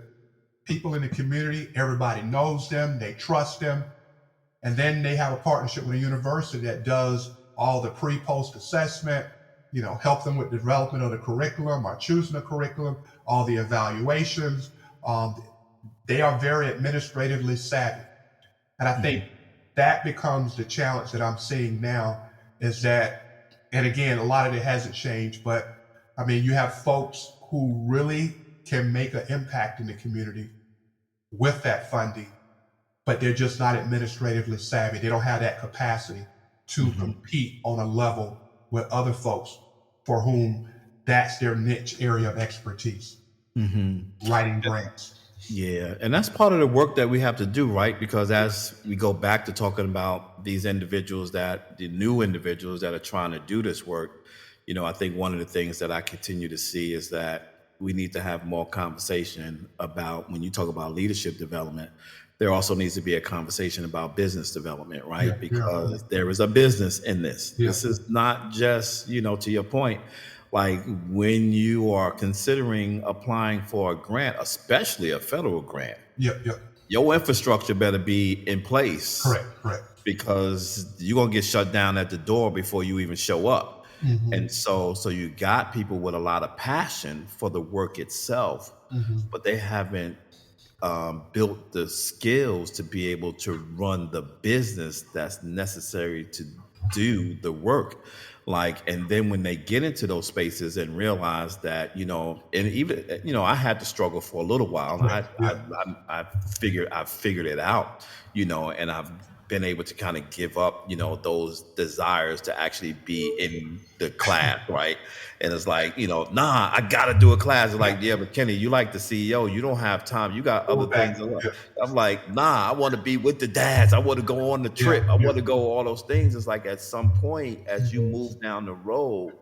S3: people in the community. Everybody knows them, they trust them. And then they have a partnership with a university that does all the pre-post assessment, help them with the development of the curriculum or choosing the curriculum, all the evaluations, um, they are very administratively savvy. And I think that becomes the challenge that I'm seeing now is that, and again, a lot of it hasn't changed, but I mean, you have folks who really can make an impact in the community with that funding, but they're just not administratively savvy. They don't have that capacity to compete on a level with other folks for whom that's their niche area of expertise, writing grants.
S2: Yeah, and that's part of the work that we have to do, right? Because as we go back to talking about these individuals the new individuals that are trying to do this work, I think one of the things that I continue to see is that we need to have more conversation about when you talk about leadership development, there also needs to be a conversation about business development,
S3: Yeah,
S2: right?
S3: yeah,
S2: Because there is a business in this.
S3: yeah,
S2: This is not just, to your point, like when you are considering applying for a grant, especially a federal grant,
S3: yeah, yeah.
S2: your infrastructure better be in place
S3: Correct, correct.
S2: because you're gonna get shut down at the door before you even show up.
S3: Hmm.
S2: And so you got people with a lot of passion for the work itself,
S3: Hmm.
S2: but they haven't built the skills to be able to run the business that's necessary to do the work. Like, and then when they get into those spaces and realize that, and even, I had to struggle for a little while.
S3: Correct. Yeah.
S2: I figured it out, and I've been able to kind of give up, those desires to actually be in the class, right? And it's like, nah, I gotta do a class. It's like, yeah, but Kenny, you like the CEO, you don't have time. You got
S3: Go
S2: other
S3: back.
S2: things to learn.
S3: Yeah,
S2: I'm like, nah, I want to be with the dads. I want to go on the
S3: yeah,
S2: trip. I
S3: yeah.
S2: want to go all those things. It's like at some point, as you
S3: Mhm.
S2: move down the road,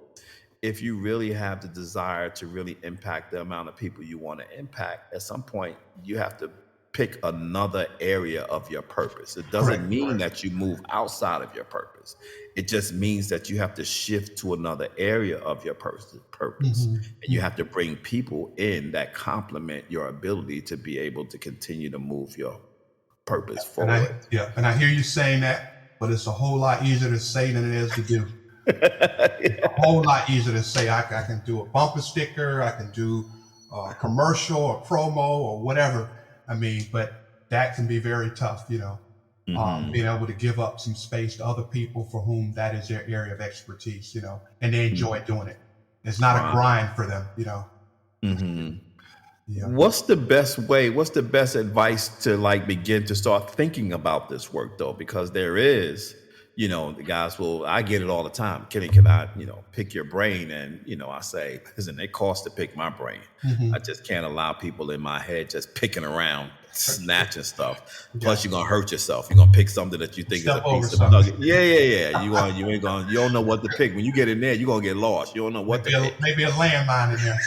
S2: if you really have the desire to really impact the amount of people you want to impact, at some point you have to pick another area of your purpose. It doesn't
S3: Correct,
S2: mean
S3: correct.
S2: that you move outside of your purpose. It just means that you have to shift to another area of your purpose.
S3: Hmm.
S2: And you have to bring people in that complement your ability to be able to continue to move your purpose
S3: And I,
S2: forward.
S3: yeah, and I hear you saying that, but it's a whole lot easier to say than it is to do. A whole lot easier to say. I can do a bumper sticker, I can do a commercial or promo or whatever. I mean, but that can be very tough, being able to give up some space to other people for whom that is their area of expertise, and they enjoy doing it. It's not a
S2: Right.
S3: grind for them,
S2: Mhm.
S3: Yeah.
S2: What's the best way? What's the best advice to like begin to start thinking about this work though? Because there is, the guys will, I get it all the time. Kenny, can I, pick your brain? And, I say, listen, it costs to pick my brain. I
S3: Hmm.
S2: just can't allow people in my head just picking around, snatching stuff.
S3: Yeah.
S2: Plus, you're gonna hurt yourself. You're gonna pick something that you think is a
S3: Step over
S2: piece of
S3: something.
S2: nugget. Yeah. You ain't gonna, you don't know what to pick. When you get in there, you're gonna get lost. You don't know what to pick.
S3: Maybe a landmine in there.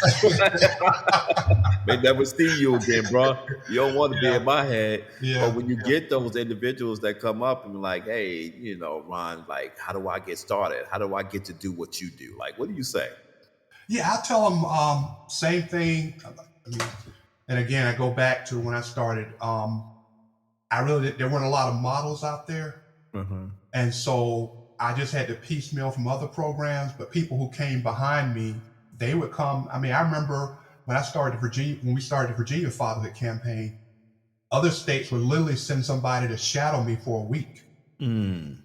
S2: May never see you again, bro. You don't want to be
S3: Yeah,
S2: in my head. But
S3: yeah,
S2: when you
S3: yeah.
S2: get those individuals that come up and be like, hey, Ron, like, how do I get started? How do I get to do what you do? Like, what do you say?
S3: Yeah, I tell them same thing. I mean, and again, I go back to when I started. I really there weren't a lot of models out there,
S2: Mm-hmm.
S3: and so I just had to piecemeal from other programs. But people who came behind me, they would come. I mean, I remember when we started the Virginia Fatherhood campaign. Other states would literally send somebody to shadow me for a week.
S2: Mm.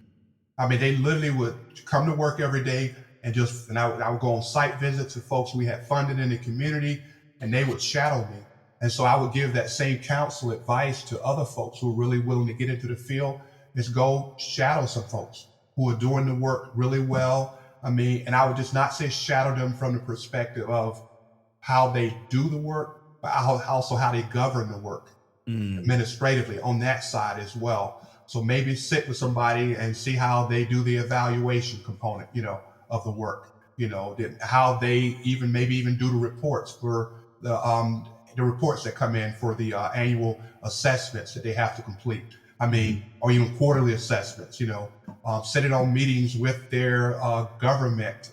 S3: I mean, they literally would come to work every day and I would go on site visits to folks we had funded in the community, and they would shadow me. And so I would give that same counsel advice to other folks who are really willing to get into the field is go shadow some folks who are doing the work really well. I mean, and I would just not say shadow them from the perspective of how they do the work, but also how they govern the work
S2: Mm.
S3: administratively on that side as well. So maybe sit with somebody and see how they do the evaluation component, of the work, how they maybe even do the reports for the reports that come in for the annual assessments that they have to complete. I mean, or even quarterly assessments, sitting on meetings with their government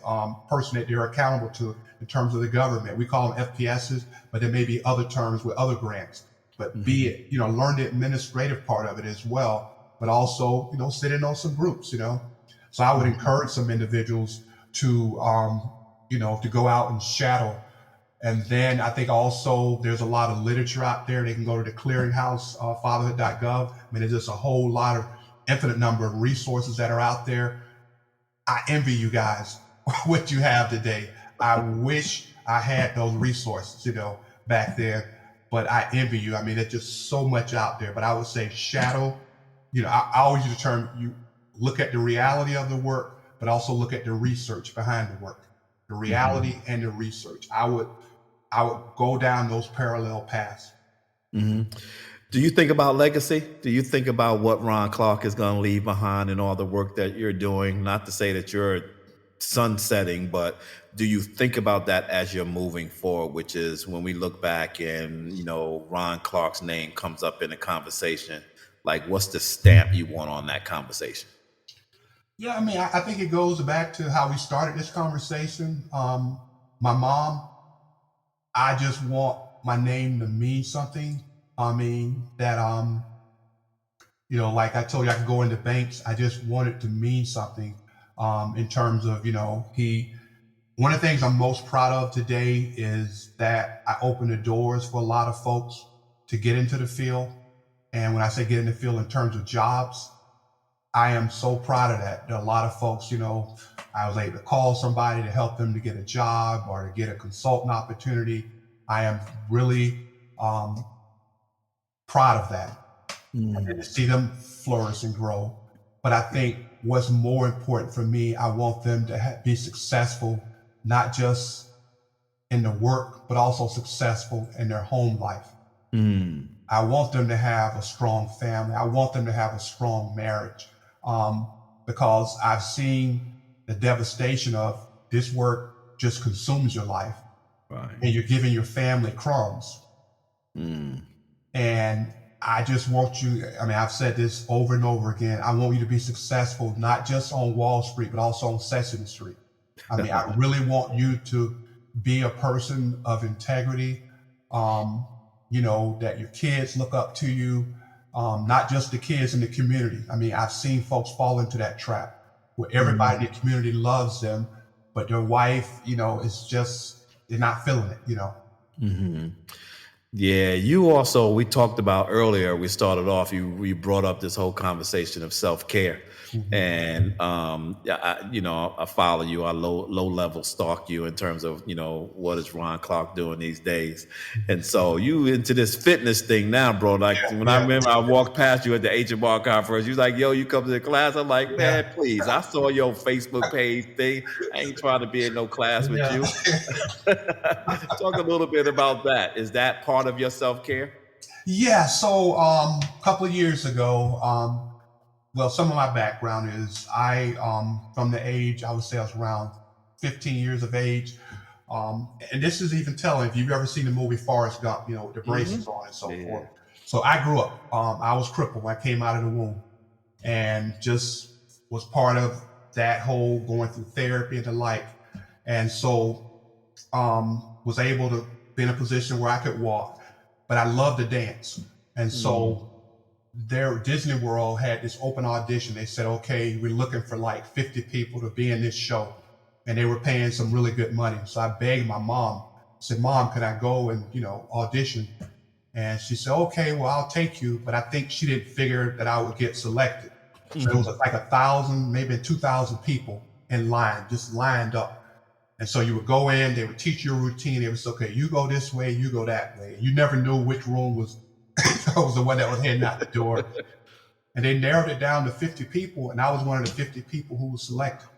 S3: person that they're accountable to in terms of the government. We call them FPSs, but there may be other terms with other grants. But be
S2: Mm-hmm.
S3: it, learn the administrative part of it as well, but also, sit in on some groups. So I would encourage some individuals to, to go out and shadow And then I think also there's a lot of literature out there. They can go to the clearinghouse, fatherhood.gov. I mean, there's just a whole lot of infinite number of resources that are out there. I envy you guys what you have today. I wish I had those resources, back there. But I envy you. I mean, there's just so much out there. But I would say shadow. I always use the term, you look at the reality of the work, but also look at the research behind the work, the reality and the research. I would go down those parallel paths.
S2: hmm Do you think about legacy? Do you think about what Ron Clark is going to leave behind and all the work that you're doing? Not to say that you're sunsetting, but do you think about that as you're moving forward, which is when we look back and, Ron Clark's name comes up in a conversation, like what's the stamp you want on that conversation?
S3: Yeah, I mean, I think it goes back to how we started this conversation. My mom, I just want my name to mean something. I mean, that, like I told you, I could go into banks. I just want it to mean something in terms of, one of the things I'm most proud of today is that I opened the doors for a lot of folks to get into the field. And when I say get in the field in terms of jobs, I am so proud of that. There are a lot of folks, I was able to call somebody to help them to get a job or to get a consultant opportunity. I am really proud of that and to see them flourish and grow. But I think what's more important for me, I want them to be successful, not just in the work, but also successful in their home life.
S2: Mm.
S3: I want them to have a strong family. I want them to have a strong marriage because I've seen the devastation of this work just consumes your life,
S2: Right.
S3: and you're giving your family crumbs.
S2: Mm.
S3: And I just want you, I mean, I've said this over and over again. I want you to be successful, not just on Wall Street, but also on Sesame Street. I mean, I really want you to be a person of integrity, that your kids look up to you, not just the kids in the community. I mean, I've seen folks fall into that trap where everybody in the community loves them, but their wife, is just, they're not feeling it.
S2: hmm Yeah, you also, we talked about earlier, we started off, you brought up this whole conversation of self-care.
S3: Mhm.
S2: And yeah, I follow you, I low level stalk you in terms of, what is Ron Clark doing these days. And so you into this fitness thing now, bro. Like when I
S3: Yeah,
S2: remember I walked past you at the HMR conference, you was like, yo, you come to the class. I'm like,
S3: yeah,
S2: man, please. I saw your Facebook page thing. I ain't trying to be in no class with
S3: yeah.
S2: you. Talk a little bit about that. Is that part of your self-care?
S3: Yeah, so a couple of years ago, well, some of my background is from the age, I would say I was around 15 years of age. And this is even telling if you've ever seen the movie Forrest Gump, with the
S2: hmm
S3: braces on and so
S2: Yeah.
S3: forth. So I grew up, I was crippled when I came out of the womb and just was part of that whole going through therapy and the like. And so was able to be in a position where I could walk, but I love to dance. And
S2: Mm.
S3: so Disney World had this open audition. They said, okay, we're looking for like 50 people to be in this show. And they were paying some really good money. So I begged my mom, said, Mom, can I go and, audition? And she said, okay, well, I'll take you. But I think she didn't figure that I would get selected. So it was
S2: Mhm.
S3: like 1,000, maybe 2,000 people in line, just lined up. And so you would go in, they would teach you a routine. They would say, okay, you go this way, you go that way. You never knew which room was was the one that was heading out the door. And they narrowed it down to 50 people, and I was one of the 50 people who was selected.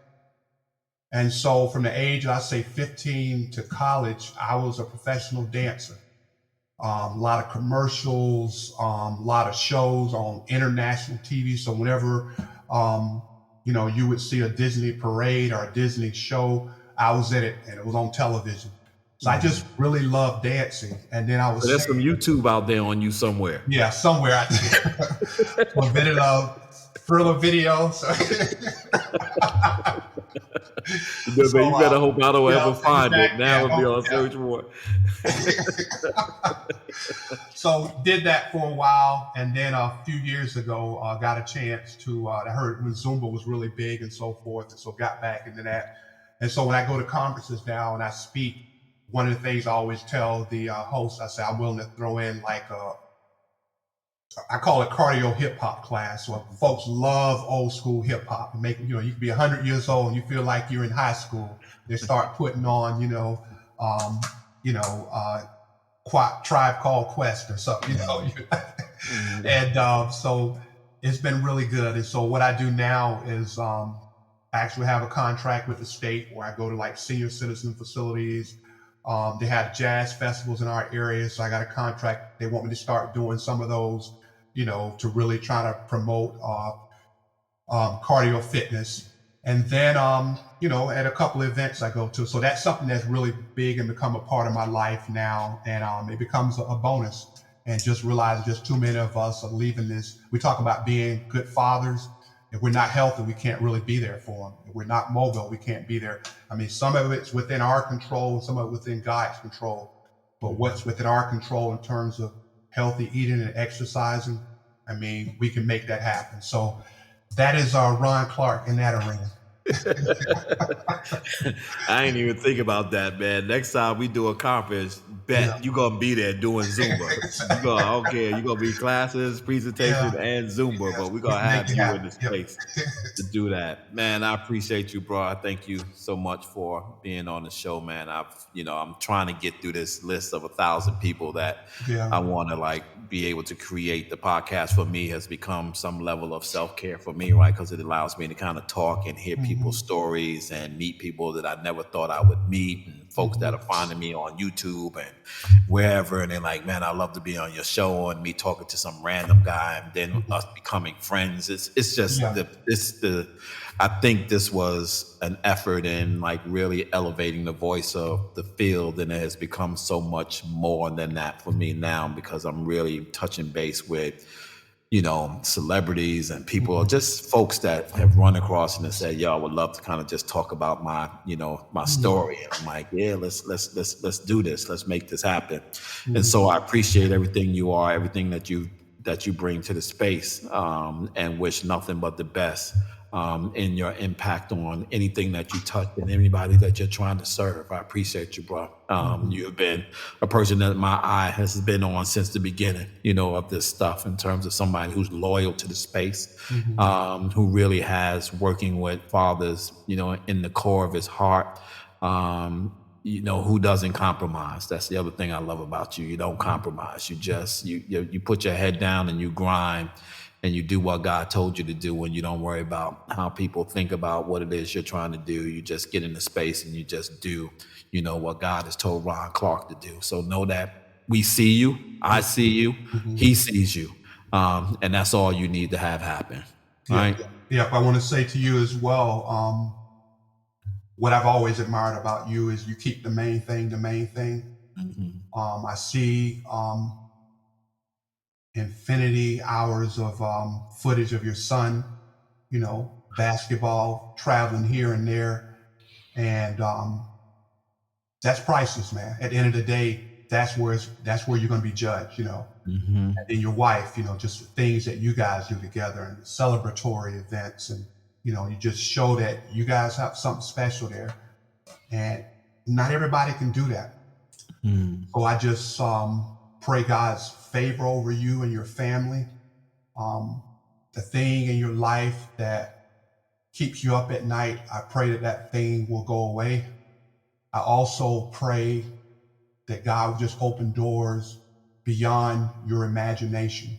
S3: And so from the age, I say 15 to college, I was a professional dancer. A lot of commercials, a lot of shows on international TV. So whenever, you would see a Disney parade or a Disney show, I was in it and it was on television. So I just
S2: Mhm.
S3: really loved dancing. And then I
S2: So
S3: was
S2: there's
S3: saying,
S2: some YouTube out there on you somewhere.
S3: yeah, somewhere out there, a bit of thriller video. So,
S2: You
S3: so
S2: better hope I don't
S3: yeah,
S2: ever find it.
S3: yeah,
S2: Now I'll be on search for
S3: so did that for a while, and then a few years ago, got a chance to. I heard when Zumba was really big and so forth, and so got back into that. And so when I go to conferences now and I speak, one of the things I always tell the host, I say I'm willing to throw in like I call it cardio hip hop class. So folks love old school hip hop. And make you can be 100 years old and you feel like you're in high school. They start putting on um, you know Tribe Called Quest or something. And so it's been really good. And so what I do now is I actually have a contract with the state where I go to like senior citizen facilities. They have jazz festivals in our area, so I got a contract. They want me to start doing some of those, to really try to promote cardio fitness. And then, at a couple of events I go to. So that's something that's really big and become a part of my life now. And it becomes a bonus. And just realize just too many of us are leaving this. We talk about being good fathers. If we're not healthy, we can't really be there for them. If we're not mobile, we can't be there. I mean, some of it's within our control, some of it within God's control. But what's within our control in terms of healthy eating and exercising, I mean, we can make that happen. So that is Ron Clark in that arena.
S2: I ain't even think about that, man. Next time we do a conference, you gonna be there doing Zumba. You're gonna be classes, presentation, and Zumba, but we're gonna have you in the space to do that. Man, I appreciate you, bro. I thank you so much for being on the show, man. I'm trying to get through this list of 1,000 people that I want to be able to create. The podcast for me has become some level of self-care for me, right? Because it allows me to kind of talk and hear people's stories and meet people that I never thought I would meet, and folks that are finding me on YouTube and wherever, and they're like, man, I love to be on your show, and me talking to some random guy and then us becoming friends. It's just I think this was an effort in really elevating the voice of the field, and it has become so much more than that for me now, because I'm really touching base with celebrities and people, just folks that have run across and said, "Yo, I would love to kind of just talk about my, my story." And I'm like, "Yeah, let's do this. Let's make this happen." And so I appreciate everything you are, everything that you bring to the space, and wish nothing but the best in your impact on anything that you touch and anybody that you're trying to serve. I appreciate you, bro. You've been a person that my eye has been on since the beginning, of this stuff, in terms of somebody who's loyal to the space, who really has working with fathers, in the core of his heart, who doesn't compromise. That's the other thing I love about you. You don't compromise. You just, you put your head down and you grind, and you do what God told you to do, and you don't worry about how people think about what it is you're trying to do. You just get into space and you just do, what God has told Ron Clark to do. So know that we see you, I see you, he sees you. And that's all you need to have happen. Right?
S3: Yeah. I want to say to you as well, what I've always admired about you is you keep the main thing the main thing. I see infinity hours of footage of your son, basketball, traveling here and there. And that's priceless, man. At the end of the day, that's where you're going to be judged, And then your wife, just the things that you guys do together, and the celebratory events, and you just show that you guys have something special there, and not everybody can do that. So I just pray God's favor over you and your family. The thing in your life that keeps you up at night, I pray that thing will go away. I also pray that God will just open doors beyond your imagination,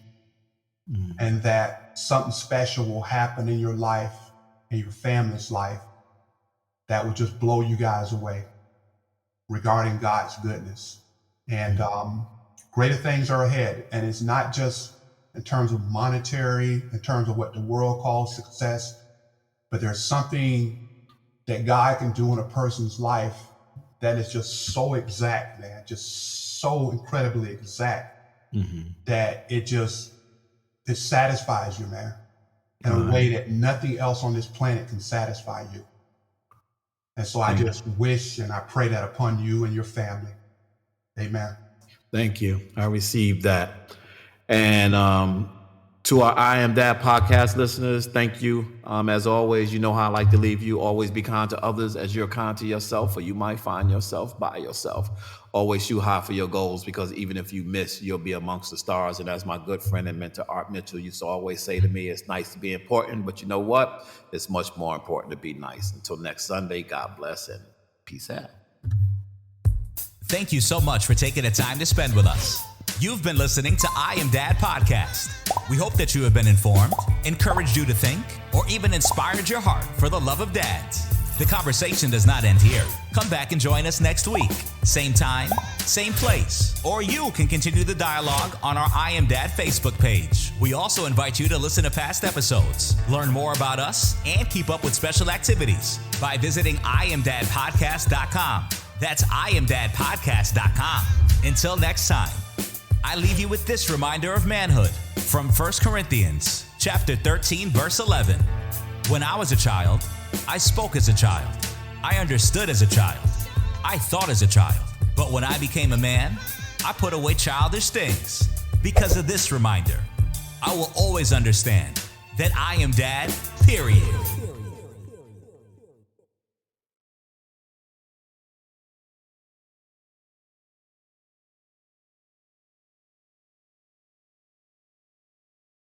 S3: and that something special will happen in your life and your family's life that will just blow you guys away regarding God's goodness. And greater things are ahead. And it's not just in terms of monetary, in terms of what the world calls success, but there's something that God can do in a person's life that is just so exact, man, just so incredibly exact, that it satisfies you, man, in a way that nothing else on this planet can satisfy you. And so I just wish and I pray that upon you and your family. Amen.
S2: Thank you. I received that. And To our I Am Dad podcast listeners, thank you. As always, you know how I like to leave you. Always be kind to others as you're kind to yourself, or you might find yourself by yourself. Always shoot high for your goals, because even if you miss, you'll be amongst the stars. And as my good friend and mentor, Art Mitchell, used to always say to me, it's nice to be important, but you know what? It's much more important to be nice. Until next Sunday, God bless and peace out.
S1: Thank you so much for taking the time to spend with us. You've been listening to I Am Dad podcast. We hope that you have been informed, encouraged you to think, or even inspired your heart for the love of dads. The conversation does not end here. Come back and join us next week. Same time, same place. Or you can continue the dialogue on our I Am Dad Facebook page. We also invite you to listen to past episodes, learn more about us, and keep up with special activities by visiting IamDadPodcast.com. That's IamDadPodcast.com. Until next time, I leave you with this reminder of manhood from 1 Corinthians chapter 13, verse 11. When I was a child, I spoke as a child. I understood as a child. I thought as a child. But when I became a man, I put away childish things. Because of this reminder, I will always understand that I am dad, period.